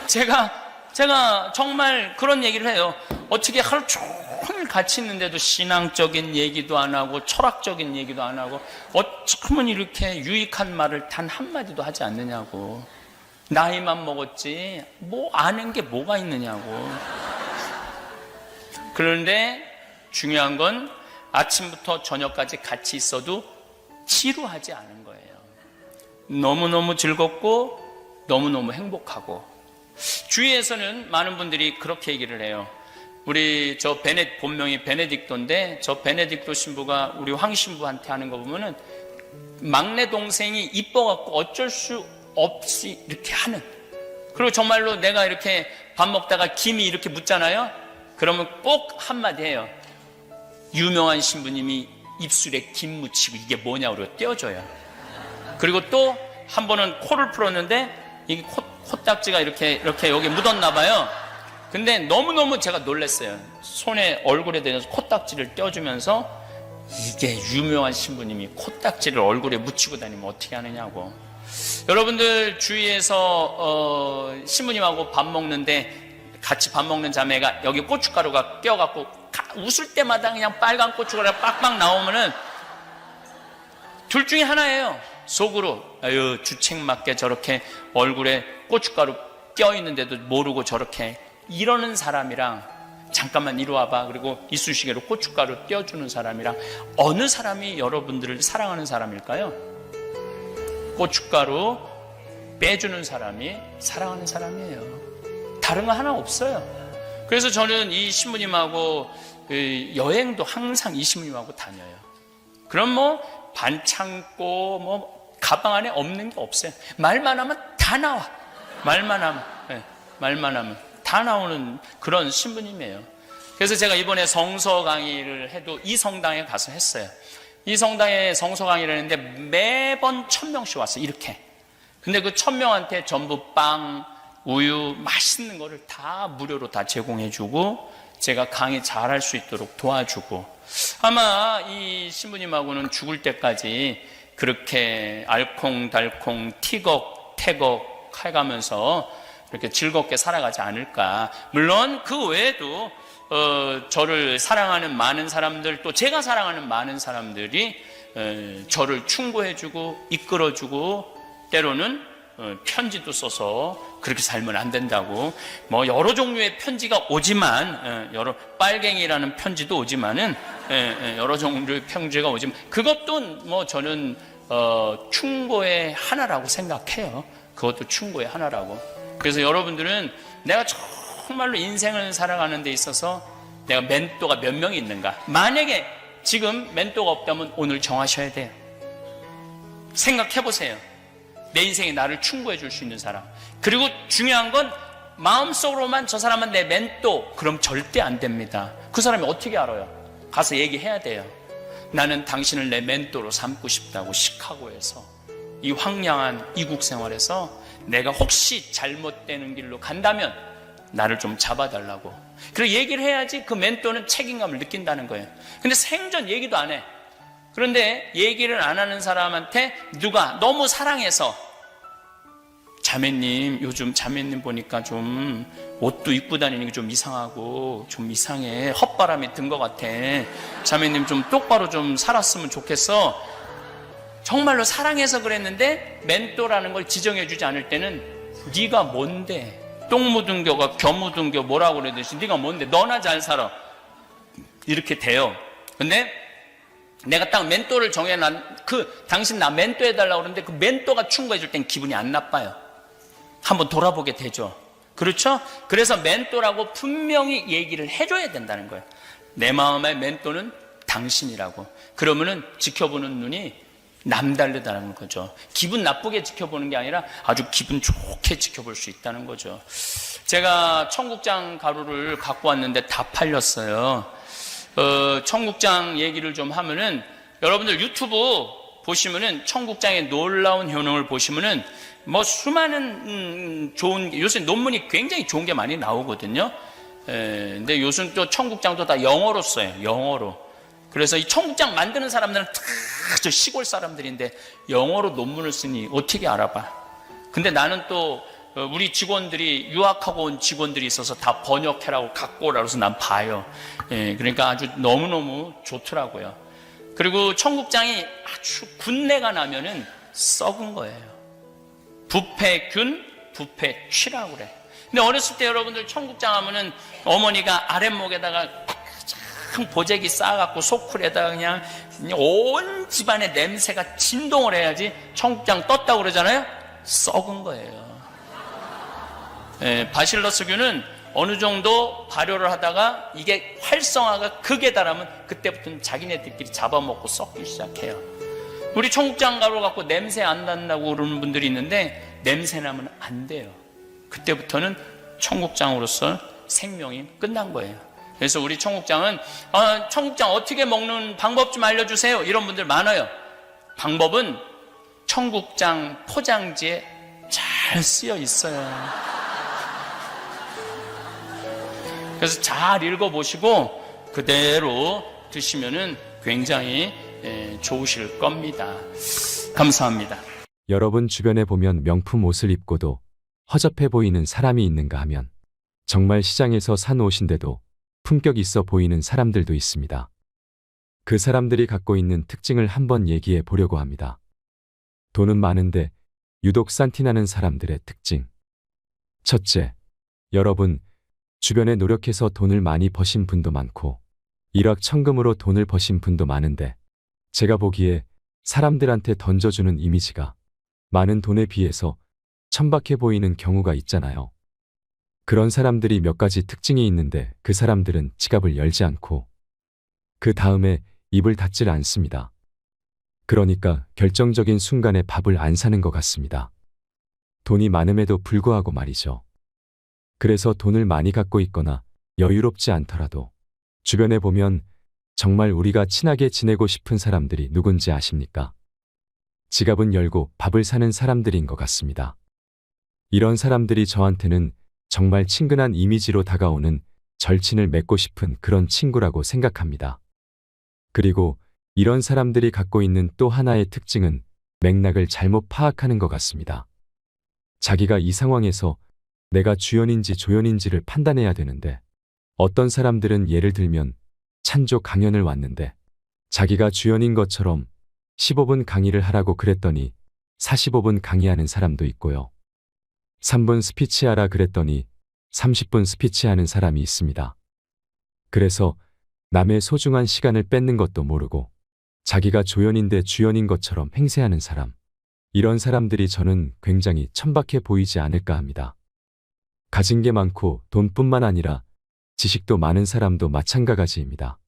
제가 정말 그런 얘기를 해요. 어떻게 하루 종일 같이 있는데도 신앙적인 얘기도 안 하고 철학적인 얘기도 안 하고 어쩌면 이렇게 유익한 말을 단 한마디도 하지 않느냐고. 나이만 먹었지 뭐 아는 게 뭐가 있느냐고. 그런데 중요한 건 아침부터 저녁까지 같이 있어도 지루하지 않은 거예요. 너무너무 즐겁고 너무너무 행복하고. 주위에서는 많은 분들이 그렇게 얘기를 해요. 우리 본명이 베네딕토인데, 저 베네딕토 신부가 우리 황 신부한테 하는 거 보면은 막내 동생이 이뻐갖고 어쩔 수 없이 이렇게 하는. 그리고 정말로 내가 이렇게 밥 먹다가 김이 이렇게 묻잖아요. 그러면 꼭 한마디 해요. 유명한 신부님이 입술에 김 묻히고 이게 뭐냐고 그러고 떼어줘요. 그리고 또 한 번은 코를 풀었는데 이게 코딱지가 이렇게 여기 묻었나 봐요. 근데 너무너무 제가 놀랐어요. 손에 얼굴에 대면서 코딱지를 떼어주면서, 이게 유명한 신부님이 코딱지를 얼굴에 묻히고 다니면 어떻게 하느냐고. 여러분들 주위에서 신부님하고 밥 먹는데, 같이 밥 먹는 자매가 여기 고춧가루가 껴갖고 웃을 때마다 그냥 빨간 고춧가루가 빡빡 나오면은 둘 중에 하나예요. 속으로 아유 주책맞게 저렇게 얼굴에 고춧가루 껴있는데도 모르고 저렇게 이러는 사람이랑, 잠깐만 이리 와봐, 그리고 이쑤시개로 고춧가루 떼어주는 사람이랑, 어느 사람이 여러분들을 사랑하는 사람일까요? 고춧가루 빼주는 사람이 사랑하는 사람이에요. 다른 거 하나 없어요. 그래서 저는 이 신부님하고 여행도 항상 이 신부님하고 다녀요. 그럼 뭐 반창고 뭐 가방 안에 없는 게 없어요. 말만 하면 다 나와. 말만 하면 다 나오는 그런 신부님이에요. 그래서 제가 이번에 성서 강의를 해도 이 성당에 가서 했어요. 이 성당에 성서 강의를 했는데 매번 1000명씩 왔어요. 이렇게. 근데 그 1000명한테 전부 빵, 우유, 맛있는 거를 다 무료로 다 제공해주고, 제가 강의 잘할 수 있도록 도와주고, 아마 이 신부님하고는 죽을 때까지 그렇게 알콩달콩 티격태격 해가면서 이렇게 즐겁게 살아가지 않을까. 물론 그 외에도 저를 사랑하는 많은 사람들, 또 제가 사랑하는 많은 사람들이 저를 충고해주고 이끌어주고, 때로는 편지도 써서 그렇게 살면 안 된다고, 뭐 여러 종류의 편지가 오지만, 여러 빨갱이라는 편지도 오지만은, 여러 종류의 편지가 오지만, 그것도 뭐 저는 충고의 하나라고 생각해요. 그것도 충고의 하나라고. 그래서 여러분들은 내가 정말로 인생을 살아가는 데 있어서 내가 멘토가 몇 명이 있는가, 만약에 지금 멘토가 없다면 오늘 정하셔야 돼요. 생각해 보세요. 내 인생에 나를 충고해 줄 수 있는 사람. 그리고 중요한 건 마음속으로만 저 사람은 내 멘토, 그럼 절대 안 됩니다. 그 사람이 어떻게 알아요? 가서 얘기해야 돼요. 나는 당신을 내 멘토로 삼고 싶다고. 시카고에서 이 황량한 이국 생활에서 내가 혹시 잘못되는 길로 간다면 나를 좀 잡아달라고. 그리고 얘기를 해야지 그 멘토는 책임감을 느낀다는 거예요. 근데 생전 얘기도 안 해. 그런데 얘기를 안 하는 사람한테 누가 너무 사랑해서, 자매님, 요즘 자매님 보니까 좀 옷도 입고 다니는 게 좀 이상하고 좀 이상해. 헛바람이 든 것 같아. 자매님 좀 똑바로 좀 살았으면 좋겠어. 정말로 사랑해서 그랬는데 멘토라는 걸 지정해 주지 않을 때는 네가 뭔데? 똥 묻은 겨가 겨 묻은 겨 뭐라고 그러듯이 네가 뭔데? 너나 잘 살아. 이렇게 돼요. 근데 내가 딱 멘토를 정해놨, 당신 나 멘토 해달라고 그러는데 그 멘토가 충고해 줄 땐 기분이 안 나빠요. 한번 돌아보게 되죠. 그렇죠? 그래서 멘토라고 분명히 얘기를 해줘야 된다는 거예요. 내 마음의 멘토는 당신이라고. 그러면은 지켜보는 눈이 남다르다는 거죠. 기분 나쁘게 지켜보는 게 아니라 아주 기분 좋게 지켜볼 수 있다는 거죠. 제가 청국장 가루를 갖고 왔는데 다 팔렸어요. 청국장 얘기를 좀 하면은, 여러분들 유튜브 보시면은 청국장의 놀라운 효능을 보시면은 뭐 수많은 좋은, 요새 논문이 굉장히 좋은 게 많이 나오거든요. 근데 요즘 또 청국장도 다 영어로 써요. 영어로. 그래서 이 청국장 만드는 사람들은 다 저 시골 사람들인데 영어로 논문을 쓰니 어떻게 알아봐. 근데 나는 또 우리 직원들이, 유학하고 온 직원들이 있어서 다 번역해라고 갖고 오라고 해서 난 봐요. 그러니까 아주 너무너무 좋더라고요. 그리고 청국장이 아주 군내가 나면은 썩은 거예요. 부패균, 부패취라고 그래. 근데 어렸을 때 여러분들 청국장 하면은 어머니가 아랫목에다가 큰 보재기 쌓아갖고 소쿠리에다가 그냥 온 집안의 냄새가 진동을 해야지 청국장 떴다고 그러잖아요. 썩은 거예요. 바실러스균은 어느 정도 발효를 하다가 이게 활성화가 극에 달하면 그때부터는 자기네들끼리 잡아먹고 썩기 시작해요. 우리 청국장 가루 갖고 냄새 안 난다고 그러는 분들이 있는데 냄새 나면 안 돼요. 그때부터는 청국장으로서 생명이 끝난 거예요. 그래서 우리 청국장은 청국장 어떻게 먹는 방법 좀 알려주세요. 이런 분들 많아요. 방법은 청국장 포장지에 잘 쓰여 있어요. 그래서 잘 읽어보시고 그대로 드시면은 굉장히 좋으실 겁니다. 감사합니다. 여러분 주변에 보면 명품 옷을 입고도 허접해 보이는 사람이 있는가 하면 정말 시장에서 산 옷인데도 품격 있어 보이는 사람들도 있습니다. 그 사람들이 갖고 있는 특징을 한번 얘기해 보려고 합니다. 돈은 많은데 유독 싼티나는 사람들의 특징. 첫째, 여러분 주변에 노력해서 돈을 많이 버신 분도 많고 일확천금으로 돈을 버신 분도 많은데 제가 보기에 사람들한테 던져주는 이미지가 많은 돈에 비해서 천박해 보이는 경우가 있잖아요. 그런 사람들이 몇 가지 특징이 있는데 그 사람들은 지갑을 열지 않고 그 다음에 입을 닫질 않습니다. 그러니까 결정적인 순간에 밥을 안 사는 것 같습니다. 돈이 많음에도 불구하고 말이죠. 그래서 돈을 많이 갖고 있거나 여유롭지 않더라도 주변에 보면 정말 우리가 친하게 지내고 싶은 사람들이 누군지 아십니까? 지갑은 열고 밥을 사는 사람들인 것 같습니다. 이런 사람들이 저한테는 정말 친근한 이미지로 다가오는 절친을 맺고 싶은 그런 친구라고 생각합니다. 그리고 이런 사람들이 갖고 있는 또 하나의 특징은 맥락을 잘못 파악하는 것 같습니다. 자기가 이 상황에서 내가 주연인지 조연인지를 판단해야 되는데 어떤 사람들은 예를 들면 찬조 강연을 왔는데 자기가 주연인 것처럼 15분 강의를 하라고 그랬더니 45분 강의하는 사람도 있고요. 3분 스피치하라 그랬더니 30분 스피치하는 사람이 있습니다. 그래서 남의 소중한 시간을 뺏는 것도 모르고 자기가 조연인데 주연인 것처럼 행세하는 사람. 이런 사람들이 저는 굉장히 천박해 보이지 않을까 합니다. 가진 게 많고 돈뿐만 아니라 지식도 많은 사람도 마찬가지입니다.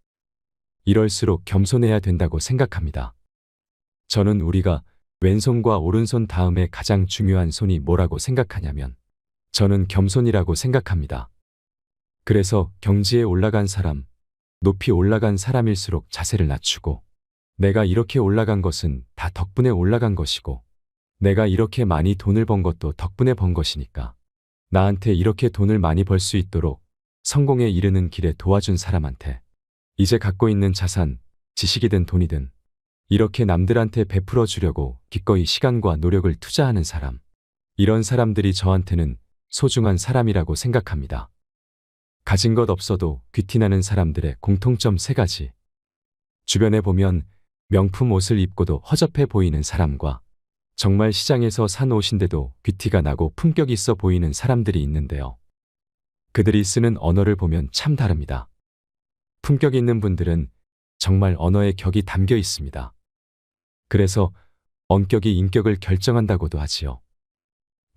이럴수록 겸손해야 된다고 생각합니다. 저는 우리가 왼손과 오른손 다음에 가장 중요한 손이 뭐라고 생각하냐면 저는 겸손이라고 생각합니다. 그래서 경지에 올라간 사람, 높이 올라간 사람일수록 자세를 낮추고 내가 이렇게 올라간 것은 다 덕분에 올라간 것이고 내가 이렇게 많이 돈을 번 것도 덕분에 번 것이니까 나한테 이렇게 돈을 많이 벌 수 있도록 성공에 이르는 길에 도와준 사람한테 이제 갖고 있는 자산, 지식이든 돈이든 이렇게 남들한테 베풀어 주려고 기꺼이 시간과 노력을 투자하는 사람. 이런 사람들이 저한테는 소중한 사람이라고 생각합니다. 가진 것 없어도 귀티나는 사람들의 공통점 3가지. 주변에 보면 명품 옷을 입고도 허접해 보이는 사람과 정말 시장에서 산 옷인데도 귀티가 나고 품격 있어 보이는 사람들이 있는데요. 그들이 쓰는 언어를 보면 참 다릅니다. 품격 있는 분들은 정말 언어에 격이 담겨 있습니다. 그래서 언격이 인격을 결정한다고도 하지요.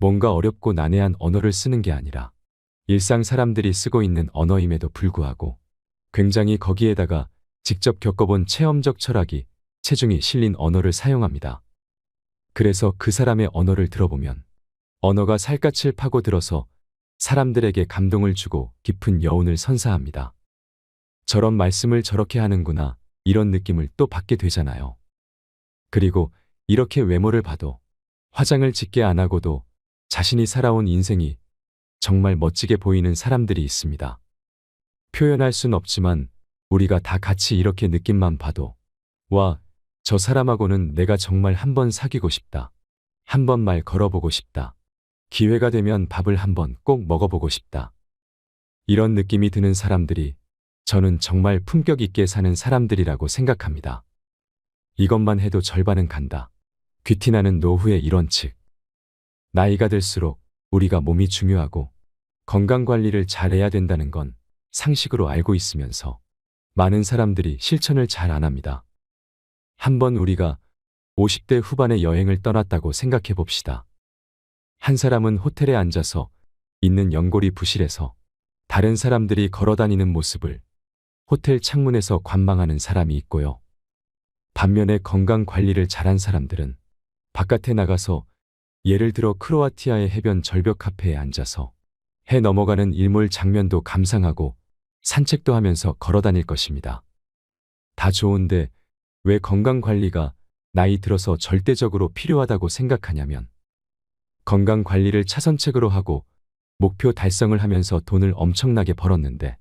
뭔가 어렵고 난해한 언어를 쓰는 게 아니라 일상 사람들이 쓰고 있는 언어임에도 불구하고 굉장히 거기에다가 직접 겪어본 체험적 철학이 체중이 실린 언어를 사용합니다. 그래서 그 사람의 언어를 들어보면 언어가 살갗을 파고들어서 사람들에게 감동을 주고 깊은 여운을 선사합니다. 저런 말씀을 저렇게 하는구나 이런 느낌을 또 받게 되잖아요. 그리고 이렇게 외모를 봐도 화장을 짙게 안 하고도 자신이 살아온 인생이 정말 멋지게 보이는 사람들이 있습니다. 표현할 순 없지만 우리가 다 같이 이렇게 느낌만 봐도 와, 저 사람하고는 내가 정말 한번 사귀고 싶다. 한번 말 걸어보고 싶다. 기회가 되면 밥을 한번 꼭 먹어보고 싶다. 이런 느낌이 드는 사람들이 저는 정말 품격 있게 사는 사람들이라고 생각합니다. 이것만 해도 절반은 간다. 귀티나는 노후의 일원칙. 나이가 들수록 우리가 몸이 중요하고 건강관리를 잘해야 된다는 건 상식으로 알고 있으면서 많은 사람들이 실천을 잘 안 합니다. 한번 우리가 50대 후반의 여행을 떠났다고 생각해 봅시다. 한 사람은 호텔에 앉아서 있는 연골이 부실해서 다른 사람들이 걸어다니는 모습을 호텔 창문에서 관망하는 사람이 있고요. 반면에 건강 관리를 잘한 사람들은 바깥에 나가서 예를 들어 크로아티아의 해변 절벽 카페에 앉아서 해 넘어가는 일몰 장면도 감상하고 산책도 하면서 걸어 다닐 것입니다. 다 좋은데 왜 건강 관리가 나이 들어서 절대적으로 필요하다고 생각하냐면 건강 관리를 차선책으로 하고 목표 달성을 하면서 돈을 엄청나게 벌었는데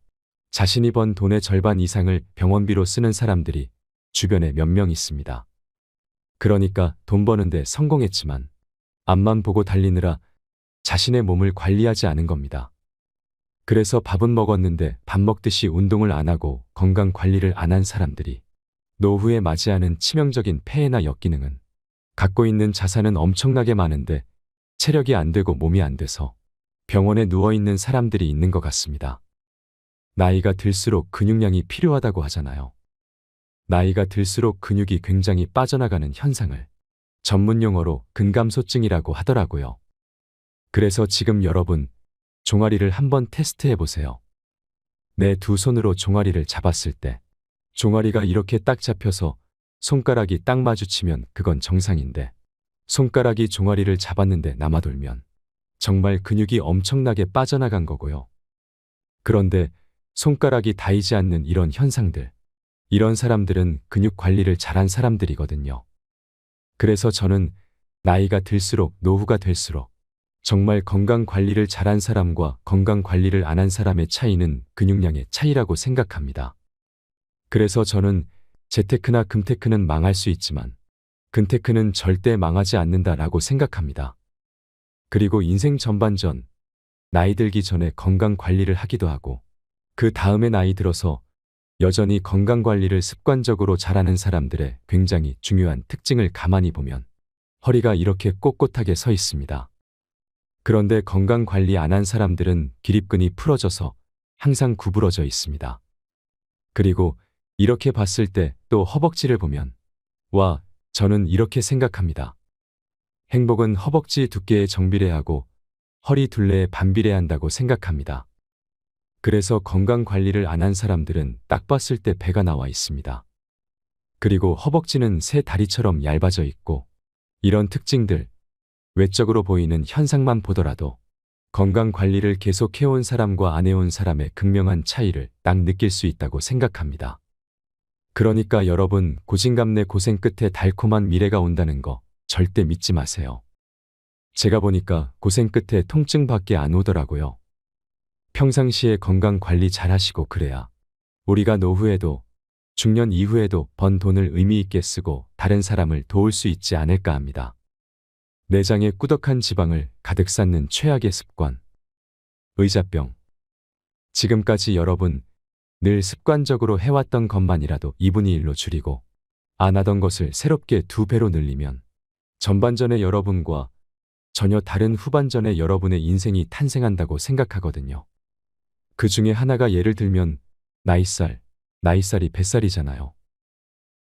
자신이 번 돈의 절반 이상을 병원비로 쓰는 사람들이 주변에 몇 명 있습니다. 그러니까 돈 버는데 성공했지만 앞만 보고 달리느라 자신의 몸을 관리하지 않은 겁니다. 그래서 밥은 먹었는데 밥 먹듯이 운동을 안 하고 건강 관리를 안 한 사람들이 노후에 맞이하는 치명적인 폐해나 역기능은 갖고 있는 자산은 엄청나게 많은데 체력이 안 되고 몸이 안 돼서 병원에 누워있는 사람들이 있는 것 같습니다. 나이가 들수록 근육량이 필요하다고 하잖아요. 나이가 들수록 근육이 굉장히 빠져나가는 현상을 전문 용어로 근감소증이라고 하더라고요. 그래서 지금 여러분 종아리를 한번 테스트해 보세요. 내 두 손으로 종아리를 잡았을 때 종아리가 이렇게 딱 잡혀서 손가락이 딱 마주치면 그건 정상인데 손가락이 종아리를 잡았는데 남아돌면 정말 근육이 엄청나게 빠져나간 거고요. 그런데 손가락이 닿이지 않는 이런 현상들, 이런 사람들은 근육 관리를 잘한 사람들이거든요. 그래서 저는 나이가 들수록 노후가 될수록 정말 건강 관리를 잘한 사람과 건강 관리를 안 한 사람의 차이는 근육량의 차이라고 생각합니다. 그래서 저는 재테크나 금테크는 망할 수 있지만 근테크는 절대 망하지 않는다라고 생각합니다. 그리고 인생 전반전, 나이 들기 전에 건강 관리를 하기도 하고 그 다음에 나이 들어서 여전히 건강 관리를 습관적으로 잘하는 사람들의 굉장히 중요한 특징을 가만히 보면 허리가 이렇게 꼿꼿하게 서 있습니다. 그런데 건강 관리 안 한 사람들은 기립근이 풀어져서 항상 구부러져 있습니다. 그리고 이렇게 봤을 때 또 허벅지를 보면 와, 저는 이렇게 생각합니다. 행복은 허벅지 두께에 정비례하고 허리 둘레에 반비례한다고 생각합니다. 그래서 건강 관리를 안 한 사람들은 딱 봤을 때 배가 나와 있습니다. 그리고 허벅지는 새 다리처럼 얇아져 있고 이런 특징들, 외적으로 보이는 현상만 보더라도 건강 관리를 계속 해온 사람과 안 해온 사람의 극명한 차이를 딱 느낄 수 있다고 생각합니다. 그러니까 여러분, 고진감래 고생 끝에 달콤한 미래가 온다는 거 절대 믿지 마세요. 제가 보니까 고생 끝에 통증밖에 안 오더라고요. 평상시에 건강 관리 잘 하시고 그래야 우리가 노후에도 중년 이후에도 번 돈을 의미 있게 쓰고 다른 사람을 도울 수 있지 않을까 합니다. 내장에 꾸덕한 지방을 가득 쌓는 최악의 습관. 의자병. 지금까지 여러분 늘 습관적으로 해왔던 것만이라도 2분의 1로 줄이고 안 하던 것을 새롭게 2배로 늘리면 전반전의 여러분과 전혀 다른 후반전의 여러분의 인생이 탄생한다고 생각하거든요. 그 중에 하나가 예를 들면 나이살이 뱃살이잖아요.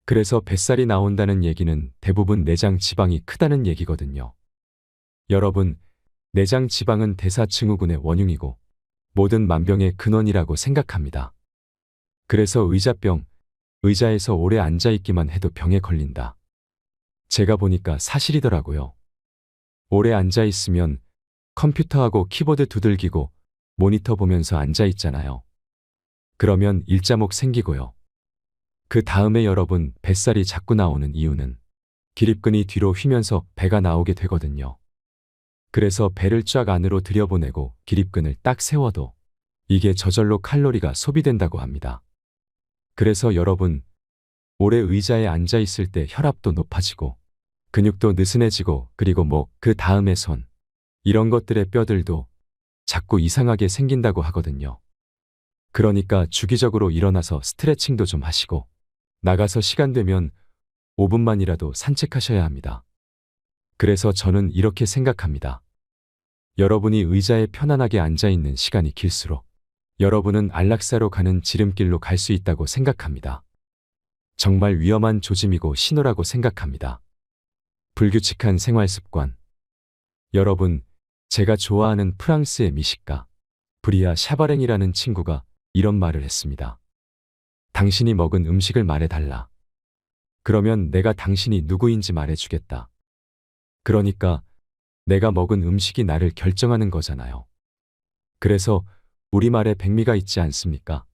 그래서 뱃살이 나온다는 얘기는 대부분 내장 지방이 크다는 얘기거든요. 여러분, 내장 지방은 대사증후군의 원흉이고 모든 만병의 근원이라고 생각합니다. 그래서 의자병, 의자에서 오래 앉아있기만 해도 병에 걸린다. 제가 보니까 사실이더라고요. 오래 앉아있으면 컴퓨터하고 키보드 두들기고 모니터 보면서 앉아있잖아요. 그러면 일자목 생기고요. 그 다음에 여러분 뱃살이 자꾸 나오는 이유는 기립근이 뒤로 휘면서 배가 나오게 되거든요. 그래서 배를 쫙 안으로 들여보내고 기립근을 딱 세워도 이게 저절로 칼로리가 소비된다고 합니다. 그래서 여러분 오래 의자에 앉아 있을 때 혈압도 높아지고 근육도 느슨해지고 그리고 목, 그 다음에 손 이런 것들의 뼈들도 자꾸 이상하게 생긴다고 하거든요. 그러니까 주기적으로 일어나서 스트레칭도 좀 하시고 나가서 시간 되면 5분만이라도 산책하셔야 합니다. 그래서 저는 이렇게 생각합니다. 여러분이 의자에 편안하게 앉아있는 시간이 길수록 여러분은 안락사로 가는 지름길로 갈 수 있다고 생각합니다. 정말 위험한 조짐이고 신호라고 생각합니다. 불규칙한 생활 습관. 여러분, 제가 좋아하는 프랑스의 미식가 브리아 샤바랭이라는 친구가 이런 말을 했습니다. 당신이 먹은 음식을 말해달라. 그러면 내가 당신이 누구인지 말해주겠다. 그러니까 내가 먹은 음식이 나를 결정하는 거잖아요. 그래서 우리말에 백미가 있지 않습니까?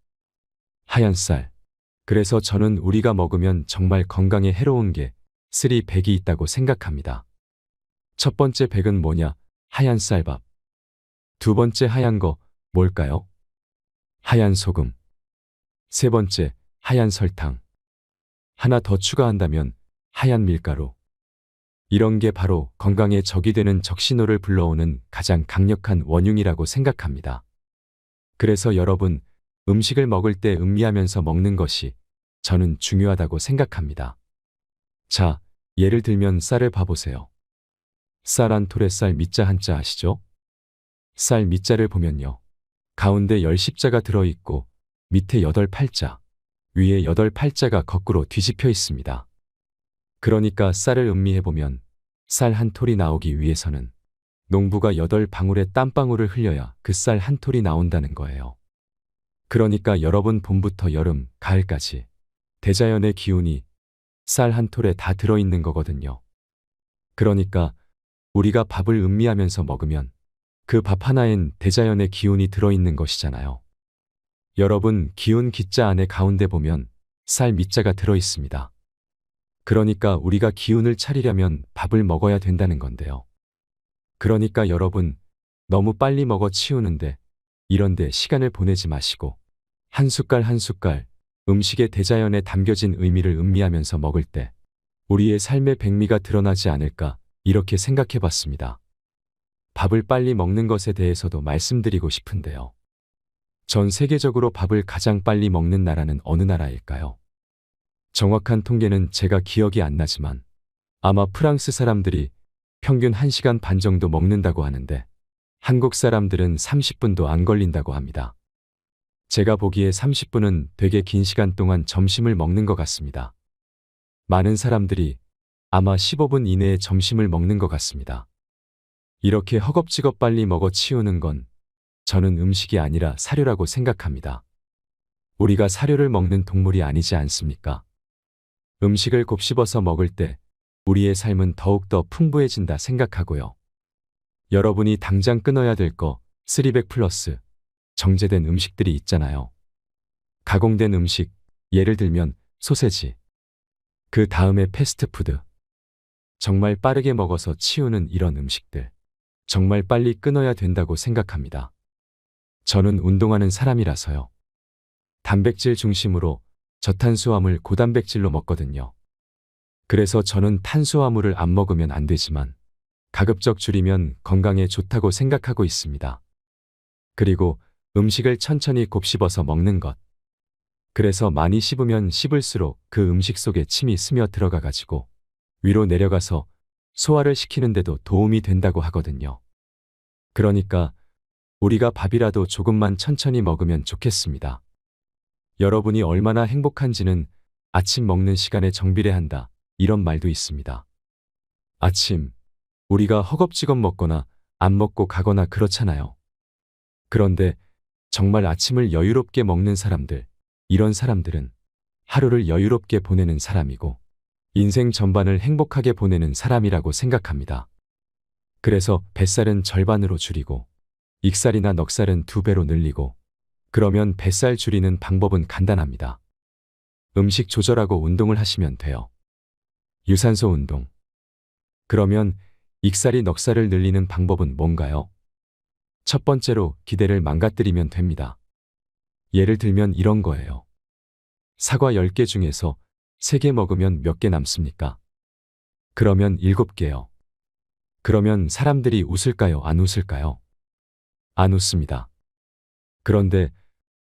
하얀 쌀. 그래서 저는 우리가 먹으면 정말 건강에 해로운 게 100이 있다고 생각합니다. 첫 번째 100은 뭐냐? 하얀 쌀밥. 두 번째 하얀 거 뭘까요? 하얀 소금. 세 번째, 하얀 설탕. 하나 더 추가한다면 하얀 밀가루. 이런 게 바로 건강에 적이 되는 적신호를 불러오는 가장 강력한 원흉이라고 생각합니다. 그래서 여러분, 음식을 먹을 때 음미하면서 먹는 것이 저는 중요하다고 생각합니다. 자, 예를 들면 쌀을 봐보세요. 쌀 한 톨에 쌀 밑자 한자 아시죠? 쌀 밑자를 보면요. 가운데 10십자가 들어있고 밑에 8팔자, 위에 8팔자가 거꾸로 뒤집혀 있습니다. 그러니까 쌀을 음미해보면 쌀 한 톨이 나오기 위해서는 농부가 8방울의 땀방울을 흘려야 그 쌀 한 톨이 나온다는 거예요. 그러니까 여러분 봄부터 여름, 가을까지 대자연의 기운이 쌀 한 톨에 다 들어있는 거거든요. 그러니까 우리가 밥을 음미하면서 먹으면 그 밥 하나엔 대자연의 기운이 들어있는 것이잖아요. 여러분, 기운 기자 안에 가운데 보면 쌀 밑자가 들어있습니다. 그러니까 우리가 기운을 차리려면 밥을 먹어야 된다는 건데요. 그러니까 여러분, 너무 빨리 먹어 치우는데 이런데 시간을 보내지 마시고 한 숟갈 한 숟갈 음식의 대자연에 담겨진 의미를 음미하면서 먹을 때 우리의 삶의 백미가 드러나지 않을까 이렇게 생각해 봤습니다. 밥을 빨리 먹는 것에 대해서도 말씀드리고 싶은데요. 전 세계적으로 밥을 가장 빨리 먹는 나라는 어느 나라일까요? 정확한 통계는 제가 기억이 안 나지만 아마 프랑스 사람들이 평균 1시간 반 정도 먹는다고 하는데 한국 사람들은 30분도 안 걸린다고 합니다. 제가 보기에 30분은 되게 긴 시간 동안 점심을 먹는 것 같습니다. 많은 사람들이 아마 15분 이내에 점심을 먹는 것 같습니다. 이렇게 허겁지겁 빨리 먹어 치우는 건 저는 음식이 아니라 사료라고 생각합니다. 우리가 사료를 먹는 동물이 아니지 않습니까? 음식을 곱씹어서 먹을 때 우리의 삶은 더욱더 풍부해진다 생각하고요. 여러분이 당장 끊어야 될 거 300 플러스 정제된 음식들이 있잖아요. 가공된 음식, 예를 들면 소세지. 그 다음에 패스트푸드. 정말 빠르게 먹어서 치우는 이런 음식들. 정말 빨리 끊어야 된다고 생각합니다. 저는 운동하는 사람이라서요. 단백질 중심으로 저탄수화물 고단백질로 먹거든요. 그래서 저는 탄수화물을 안 먹으면 안 되지만 가급적 줄이면 건강에 좋다고 생각하고 있습니다. 그리고 음식을 천천히 곱씹어서 먹는 것. 그래서 많이 씹으면 씹을수록 그 음식 속에 침이 스며 들어가 가지고 위로 내려가서 소화를 시키는데도 도움이 된다고 하거든요. 그러니까 우리가 밥이라도 조금만 천천히 먹으면 좋겠습니다. 여러분이 얼마나 행복한지는 아침 먹는 시간에 정비례한다. 이런 말도 있습니다. 아침, 우리가 허겁지겁 먹거나 안 먹고 가거나 그렇잖아요. 그런데 정말 아침을 여유롭게 먹는 사람들, 이런 사람들은 하루를 여유롭게 보내는 사람이고 인생 전반을 행복하게 보내는 사람이라고 생각합니다. 그래서 뱃살은 절반으로 줄이고 익살이나 넉살은 2배로 늘리고 그러면 뱃살 줄이는 방법은 간단합니다. 음식 조절하고 운동을 하시면 돼요. 유산소 운동. 그러면 익살이 넉살을 늘리는 방법은 뭔가요? 첫 번째로 기대를 망가뜨리면 됩니다. 예를 들면 이런 거예요. 사과 10개 중에서 3개 먹으면 몇 개 남습니까? 그러면 7개요. 그러면 사람들이 웃을까요? 안 웃을까요? 안 웃습니다. 그런데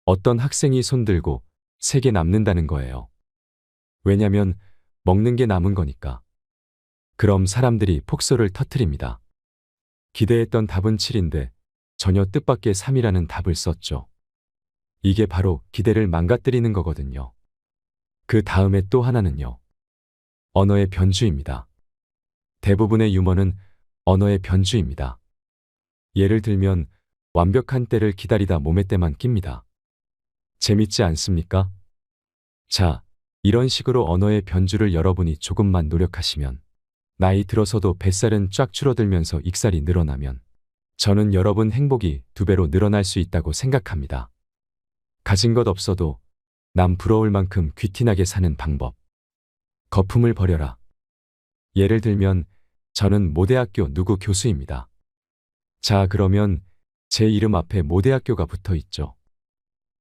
어떤 학생이 손들고 3개 남는다는 거예요. 왜냐면 먹는 게 남은 거니까. 그럼 사람들이 폭소를 터뜨립니다. 기대했던 답은 7인데 전혀 뜻밖의 3이라는 답을 썼죠. 이게 바로 기대를 망가뜨리는 거거든요. 그 다음에 또 하나는요. 언어의 변주입니다. 대부분의 유머는 언어의 변주입니다. 예를 들면 완벽한 때를 기다리다 몸의 때만 낍니다. 재밌지 않습니까? 자, 이런 식으로 언어의 변주를 여러분이 조금만 노력하시면 나이 들어서도 뱃살은 쫙 줄어들면서 익살이 늘어나면 저는 여러분 행복이 2배로 늘어날 수 있다고 생각합니다. 가진 것 없어도 남 부러울 만큼 귀티나게 사는 방법. 거품을 버려라. 예를 들면 저는 모대학교 누구 교수입니다. 자, 그러면 제 이름 앞에 모대학교가 붙어 있죠.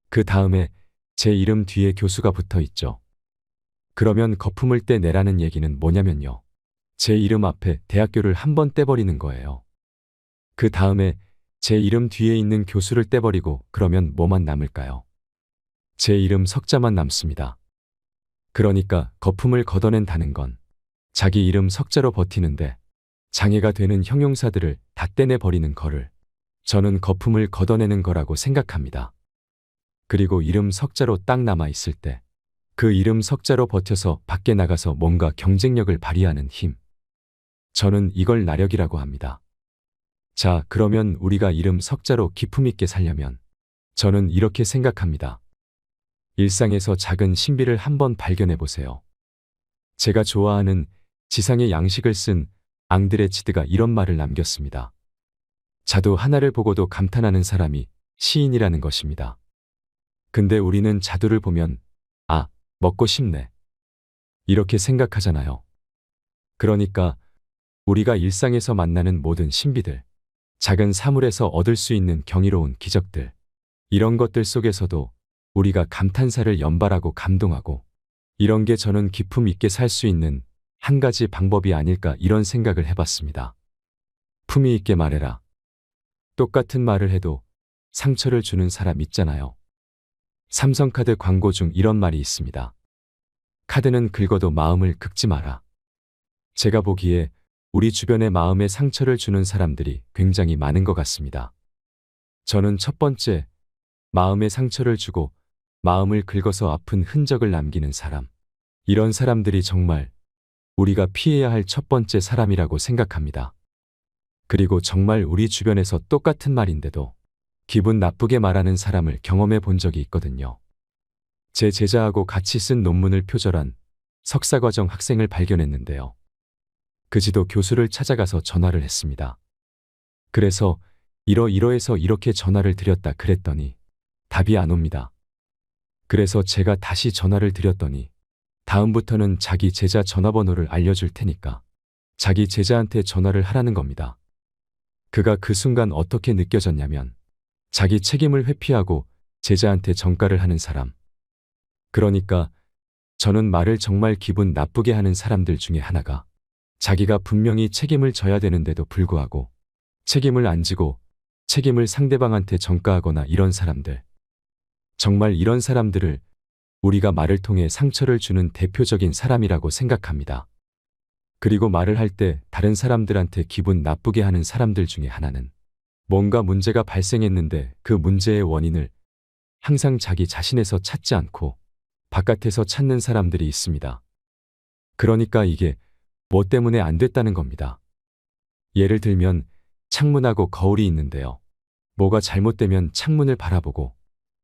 그 다음에 제 이름 뒤에 교수가 붙어 있죠. 그러면 거품을 떼내라는 얘기는 뭐냐면요. 제 이름 앞에 대학교를 한번 떼버리는 거예요. 그 다음에 제 이름 뒤에 있는 교수를 떼버리고 그러면 뭐만 남을까요? 제 이름 석자만 남습니다. 그러니까 거품을 걷어낸다는 건 자기 이름 석자로 버티는데 장애가 되는 형용사들을 다 떼내버리는 거를 저는 거품을 걷어내는 거라고 생각합니다. 그리고 이름 석자로 딱 남아있을 때 그 이름 석자로 버텨서 밖에 나가서 뭔가 경쟁력을 발휘하는 힘. 저는 이걸 나력이라고 합니다. 자, 그러면 우리가 이름 석자로 기품 있게 살려면 저는 이렇게 생각합니다. 일상에서 작은 신비를 한번 발견해 보세요. 제가 좋아하는 지상의 양식을 쓴 앙드레치드가 이런 말을 남겼습니다. 자두 하나를 보고도 감탄하는 사람이 시인이라는 것입니다. 근데 우리는 자두를 보면 아, 먹고 싶네. 이렇게 생각하잖아요. 그러니까 우리가 일상에서 만나는 모든 신비들, 작은 사물에서 얻을 수 있는 경이로운 기적들, 이런 것들 속에서도 우리가 감탄사를 연발하고 감동하고 이런 게 저는 기품 있게 살 수 있는 한 가지 방법이 아닐까 이런 생각을 해봤습니다. 품위 있게 말해라. 똑같은 말을 해도 상처를 주는 사람 있잖아요. 삼성카드 광고 중 이런 말이 있습니다. 카드는 긁어도 마음을 긁지 마라. 제가 보기에 우리 주변에 마음에 상처를 주는 사람들이 굉장히 많은 것 같습니다. 저는 첫 번째, 마음에 상처를 주고 마음을 긁어서 아픈 흔적을 남기는 사람. 이런 사람들이 정말 우리가 피해야 할 첫 번째 사람이라고 생각합니다. 그리고 정말 우리 주변에서 똑같은 말인데도 기분 나쁘게 말하는 사람을 경험해 본 적이 있거든요. 제 제자하고 같이 쓴 논문을 표절한 석사과정 학생을 발견했는데요. 그지도 교수를 찾아가서 전화를 했습니다. 그래서 이러이러해서 이렇게 전화를 드렸다 그랬더니 답이 안 옵니다. 그래서 제가 다시 전화를 드렸더니 다음부터는 자기 제자 전화번호를 알려줄 테니까 자기 제자한테 전화를 하라는 겁니다. 그가 그 순간 어떻게 느껴졌냐면 자기 책임을 회피하고 제자한테 전가를 하는 사람. 그러니까 저는 말을 정말 기분 나쁘게 하는 사람들 중에 하나가 자기가 분명히 책임을 져야 되는데도 불구하고 책임을 안 지고 책임을 상대방한테 전가하거나 이런 사람들. 정말 이런 사람들을 우리가 말을 통해 상처를 주는 대표적인 사람이라고 생각합니다. 그리고 말을 할 때 다른 사람들한테 기분 나쁘게 하는 사람들 중에 하나는 뭔가 문제가 발생했는데 그 문제의 원인을 항상 자기 자신에서 찾지 않고 바깥에서 찾는 사람들이 있습니다. 그러니까 이게 뭐 때문에 안 됐다는 겁니다. 예를 들면 창문하고 거울이 있는데요. 뭐가 잘못되면 창문을 바라보고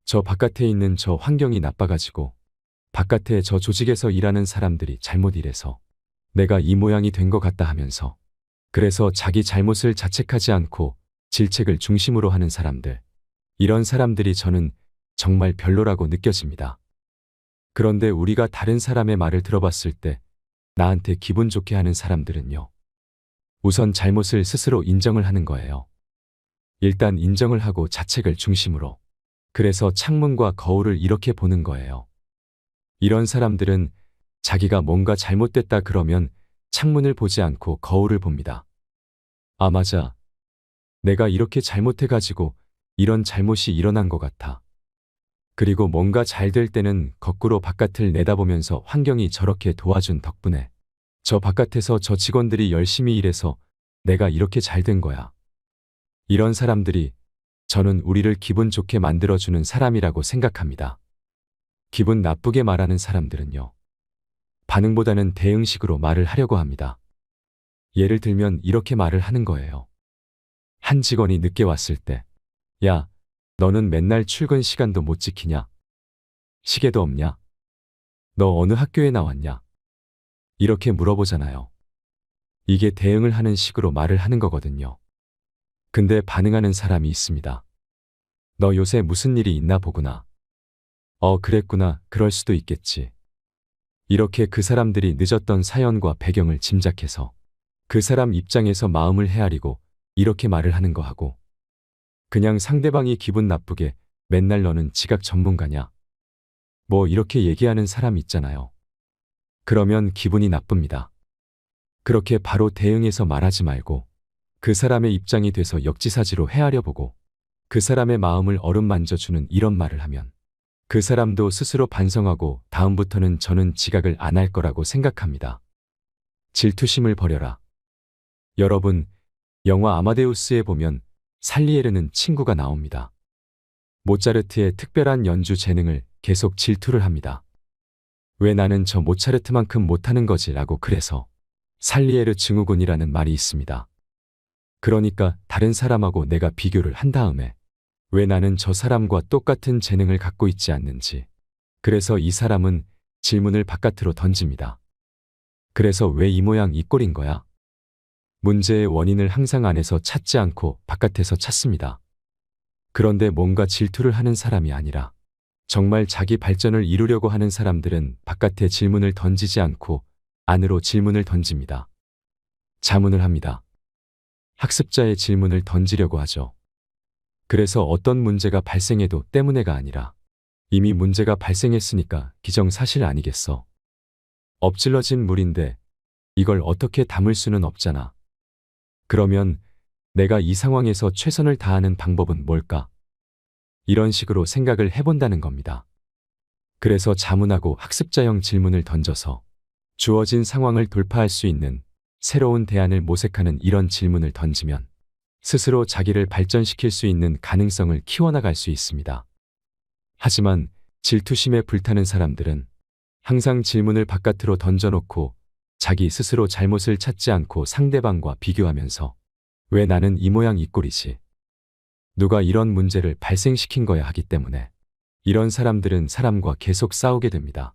저 바깥에 있는 저 환경이 나빠가지고 바깥에 저 조직에서 일하는 사람들이 잘못 일해서 내가 이 모양이 된 것 같다 하면서 그래서 자기 잘못을 자책하지 않고 질책을 중심으로 하는 사람들. 이런 사람들이 저는 정말 별로라고 느껴집니다. 그런데 우리가 다른 사람의 말을 들어봤을 때 나한테 기분 좋게 하는 사람들은요. 우선 잘못을 스스로 인정을 하는 거예요. 일단 인정을 하고 자책을 중심으로. 그래서 창문과 거울을 이렇게 보는 거예요. 이런 사람들은 자기가 뭔가 잘못됐다 그러면 창문을 보지 않고 거울을 봅니다. 아, 맞아. 내가 이렇게 잘못해가지고 이런 잘못이 일어난 것 같아. 그리고 뭔가 잘 될 때는 거꾸로 바깥을 내다보면서 환경이 저렇게 도와준 덕분에 저 바깥에서 저 직원들이 열심히 일해서 내가 이렇게 잘 된 거야. 이런 사람들이 저는 우리를 기분 좋게 만들어주는 사람이라고 생각합니다. 기분 나쁘게 말하는 사람들은요. 반응보다는 대응식으로 말을 하려고 합니다. 예를 들면 이렇게 말을 하는 거예요. 한 직원이 늦게 왔을 때, 야, 너는 맨날 출근 시간도 못 지키냐? 시계도 없냐? 너 어느 학교에 나왔냐? 이렇게 물어보잖아요. 이게 대응을 하는 식으로 말을 하는 거거든요. 근데 반응하는 사람이 있습니다. 너 요새 무슨 일이 있나 보구나. 그랬구나. 그럴 수도 있겠지. 이렇게 그 사람들이 늦었던 사연과 배경을 짐작해서 그 사람 입장에서 마음을 헤아리고 이렇게 말을 하는 거하고 그냥 상대방이 기분 나쁘게 맨날 너는 지각 전문가냐? 뭐 이렇게 얘기하는 사람 있잖아요. 그러면 기분이 나쁩니다. 그렇게 바로 대응해서 말하지 말고 그 사람의 입장이 돼서 역지사지로 헤아려보고 그 사람의 마음을 어루만져주는 이런 말을 하면 그 사람도 스스로 반성하고 다음부터는 저는 지각을 안 할 거라고 생각합니다. 질투심을 버려라. 여러분, 영화 아마데우스에 보면 살리에르는 친구가 나옵니다. 모차르트의 특별한 연주 재능을 계속 질투를 합니다. 왜 나는 저 모차르트만큼 못하는 거지 라고. 그래서 살리에르 증후군이라는 말이 있습니다. 그러니까 다른 사람하고 내가 비교를 한 다음에 왜 나는 저 사람과 똑같은 재능을 갖고 있지 않는지. 그래서 이 사람은 질문을 바깥으로 던집니다. 그래서 왜 이 모양 이 꼴인 거야? 문제의 원인을 항상 안에서 찾지 않고 바깥에서 찾습니다. 그런데 뭔가 질투를 하는 사람이 아니라 정말 자기 발전을 이루려고 하는 사람들은 바깥에 질문을 던지지 않고 안으로 질문을 던집니다. 자문을 합니다. 학습자의 질문을 던지려고 하죠. 그래서 어떤 문제가 발생해도 때문에가 아니라 이미 문제가 발생했으니까 기정사실 아니겠어. 엎질러진 물인데 이걸 어떻게 담을 수는 없잖아. 그러면 내가 이 상황에서 최선을 다하는 방법은 뭘까? 이런 식으로 생각을 해본다는 겁니다. 그래서 자문하고 학습자형 질문을 던져서 주어진 상황을 돌파할 수 있는 새로운 대안을 모색하는 이런 질문을 던지면 스스로 자기를 발전시킬 수 있는 가능성을 키워나갈 수 있습니다. 하지만 질투심에 불타는 사람들은 항상 질문을 바깥으로 던져놓고 자기 스스로 잘못을 찾지 않고 상대방과 비교하면서 왜 나는 이 모양 이 꼴이지? 누가 이런 문제를 발생시킨 거야 하기 때문에 이런 사람들은 사람과 계속 싸우게 됩니다.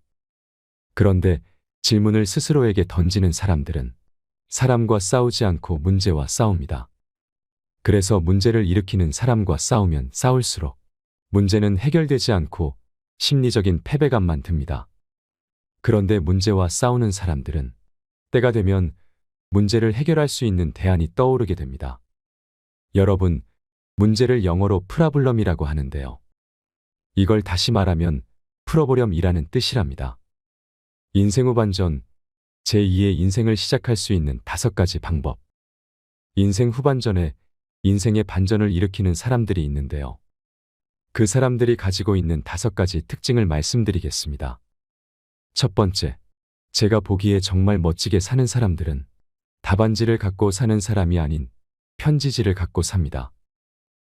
그런데 질문을 스스로에게 던지는 사람들은 사람과 싸우지 않고 문제와 싸웁니다. 그래서 문제를 일으키는 사람과 싸우면 싸울수록 문제는 해결되지 않고 심리적인 패배감만 듭니다. 그런데 문제와 싸우는 사람들은 때가 되면 문제를 해결할 수 있는 대안이 떠오르게 됩니다. 여러분, 문제를 영어로 프라블럼이라고 하는데요. 이걸 다시 말하면 풀어보렴이라는 뜻이랍니다. 인생 후반전, 제2의 인생을 시작할 수 있는 5가지 방법. 인생 후반전에 인생의 반전을 일으키는 사람들이 있는데요. 그 사람들이 가지고 있는 5가지 특징을 말씀드리겠습니다. 첫 번째, 제가 보기에 정말 멋지게 사는 사람들은 답안지를 갖고 사는 사람이 아닌 편지지를 갖고 삽니다.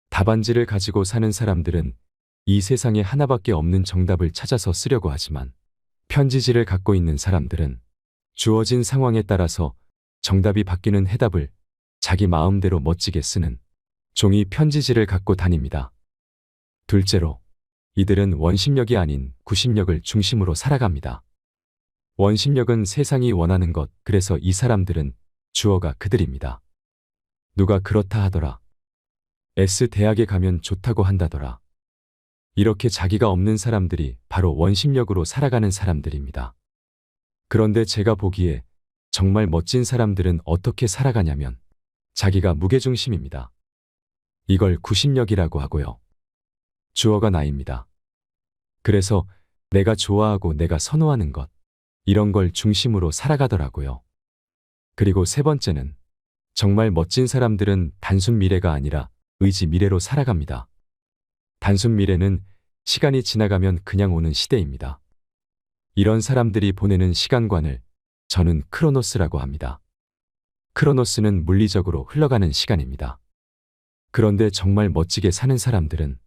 답안지를 가지고 사는 사람들은 이 세상에 하나밖에 없는 정답을 찾아서 쓰려고 하지만 편지지를 갖고 있는 사람들은 주어진 상황에 따라서 정답이 바뀌는 해답을 자기 마음대로 멋지게 쓰는 종이 편지지를 갖고 다닙니다. 둘째로, 이들은 원심력이 아닌 구심력을 중심으로 살아갑니다. 원심력은 세상이 원하는 것, 그래서 이 사람들은 주어가 그들입니다. 누가 그렇다 하더라. S대학에 가면 좋다고 한다더라. 이렇게 자기가 없는 사람들이 바로 원심력으로 살아가는 사람들입니다. 그런데 제가 보기에 정말 멋진 사람들은 어떻게 살아가냐면 자기가 무게중심입니다. 이걸 구심력이라고 하고요. 주어가 나입니다. 그래서 내가 좋아하고 내가 선호하는 것, 이런 걸 중심으로 살아가더라고요. 그리고 세 번째는 정말 멋진 사람들은 단순 미래가 아니라 의지 미래로 살아갑니다. 단순 미래는 시간이 지나가면 그냥 오는 시대입니다. 이런 사람들이 보내는 시간관을 저는 크로노스라고 합니다. 크로노스는 물리적으로 흘러가는 시간입니다. 그런데 정말 멋지게 사는 사람들은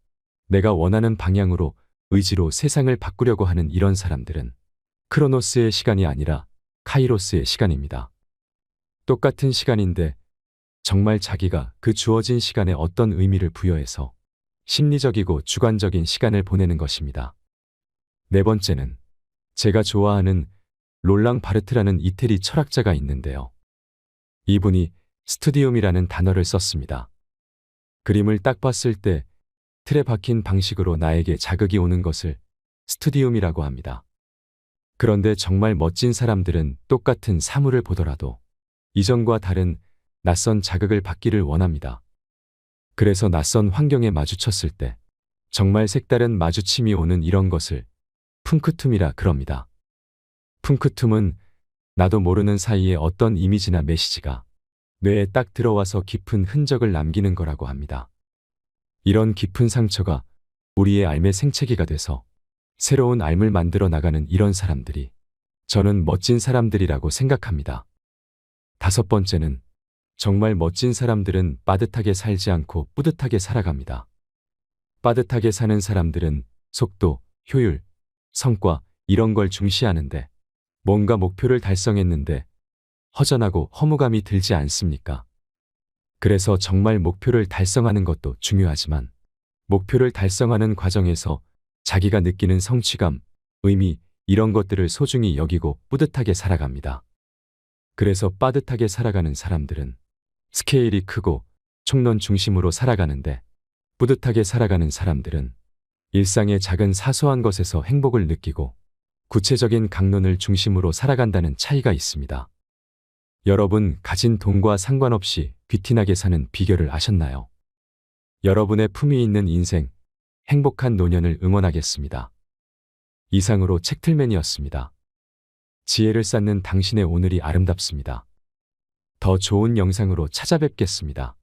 내가 원하는 방향으로 의지로 세상을 바꾸려고 하는 이런 사람들은 크로노스의 시간이 아니라 카이로스의 시간입니다. 똑같은 시간인데 정말 자기가 그 주어진 시간에 어떤 의미를 부여해서 심리적이고 주관적인 시간을 보내는 것입니다. 네 번째는 제가 좋아하는 롤랑 바르트라는 이태리 철학자가 있는데요. 이분이 스튜디움이라는 단어를 썼습니다. 그림을 딱 봤을 때 틀에 박힌 방식으로 나에게 자극이 오는 것을 스튜디움이라고 합니다. 그런데 정말 멋진 사람들은 똑같은 사물을 보더라도 이전과 다른 낯선 자극을 받기를 원합니다. 그래서 낯선 환경에 마주쳤을 때 정말 색다른 마주침이 오는 이런 것을 푼크툼이라 그럽니다. 푼크툼은 나도 모르는 사이에 어떤 이미지나 메시지가 뇌에 딱 들어와서 깊은 흔적을 남기는 거라고 합니다. 이런 깊은 상처가 우리의 삶의 생채기가 돼서 새로운 삶을 만들어 나가는 이런 사람들이 저는 멋진 사람들이라고 생각합니다. 다섯 번째는 정말 멋진 사람들은 빠듯하게 살지 않고 뿌듯하게 살아갑니다. 빠듯하게 사는 사람들은 속도, 효율, 성과 이런 걸 중시하는데 뭔가 목표를 달성했는데 허전하고 허무감이 들지 않습니까? 그래서 정말 목표를 달성하는 것도 중요하지만 목표를 달성하는 과정에서 자기가 느끼는 성취감, 의미 이런 것들을 소중히 여기고 뿌듯하게 살아갑니다. 그래서 빠듯하게 살아가는 사람들은 스케일이 크고 총론 중심으로 살아가는데 뿌듯하게 살아가는 사람들은 일상의 작은 사소한 것에서 행복을 느끼고 구체적인 강론을 중심으로 살아간다는 차이가 있습니다. 여러분, 가진 돈과 상관없이 귀티나게 사는 비결을 아셨나요? 여러분의 품위 있는 인생, 행복한 노년을 응원하겠습니다. 이상으로 책틀맨이었습니다. 지혜를 쌓는 당신의 오늘이 아름답습니다. 더 좋은 영상으로 찾아뵙겠습니다.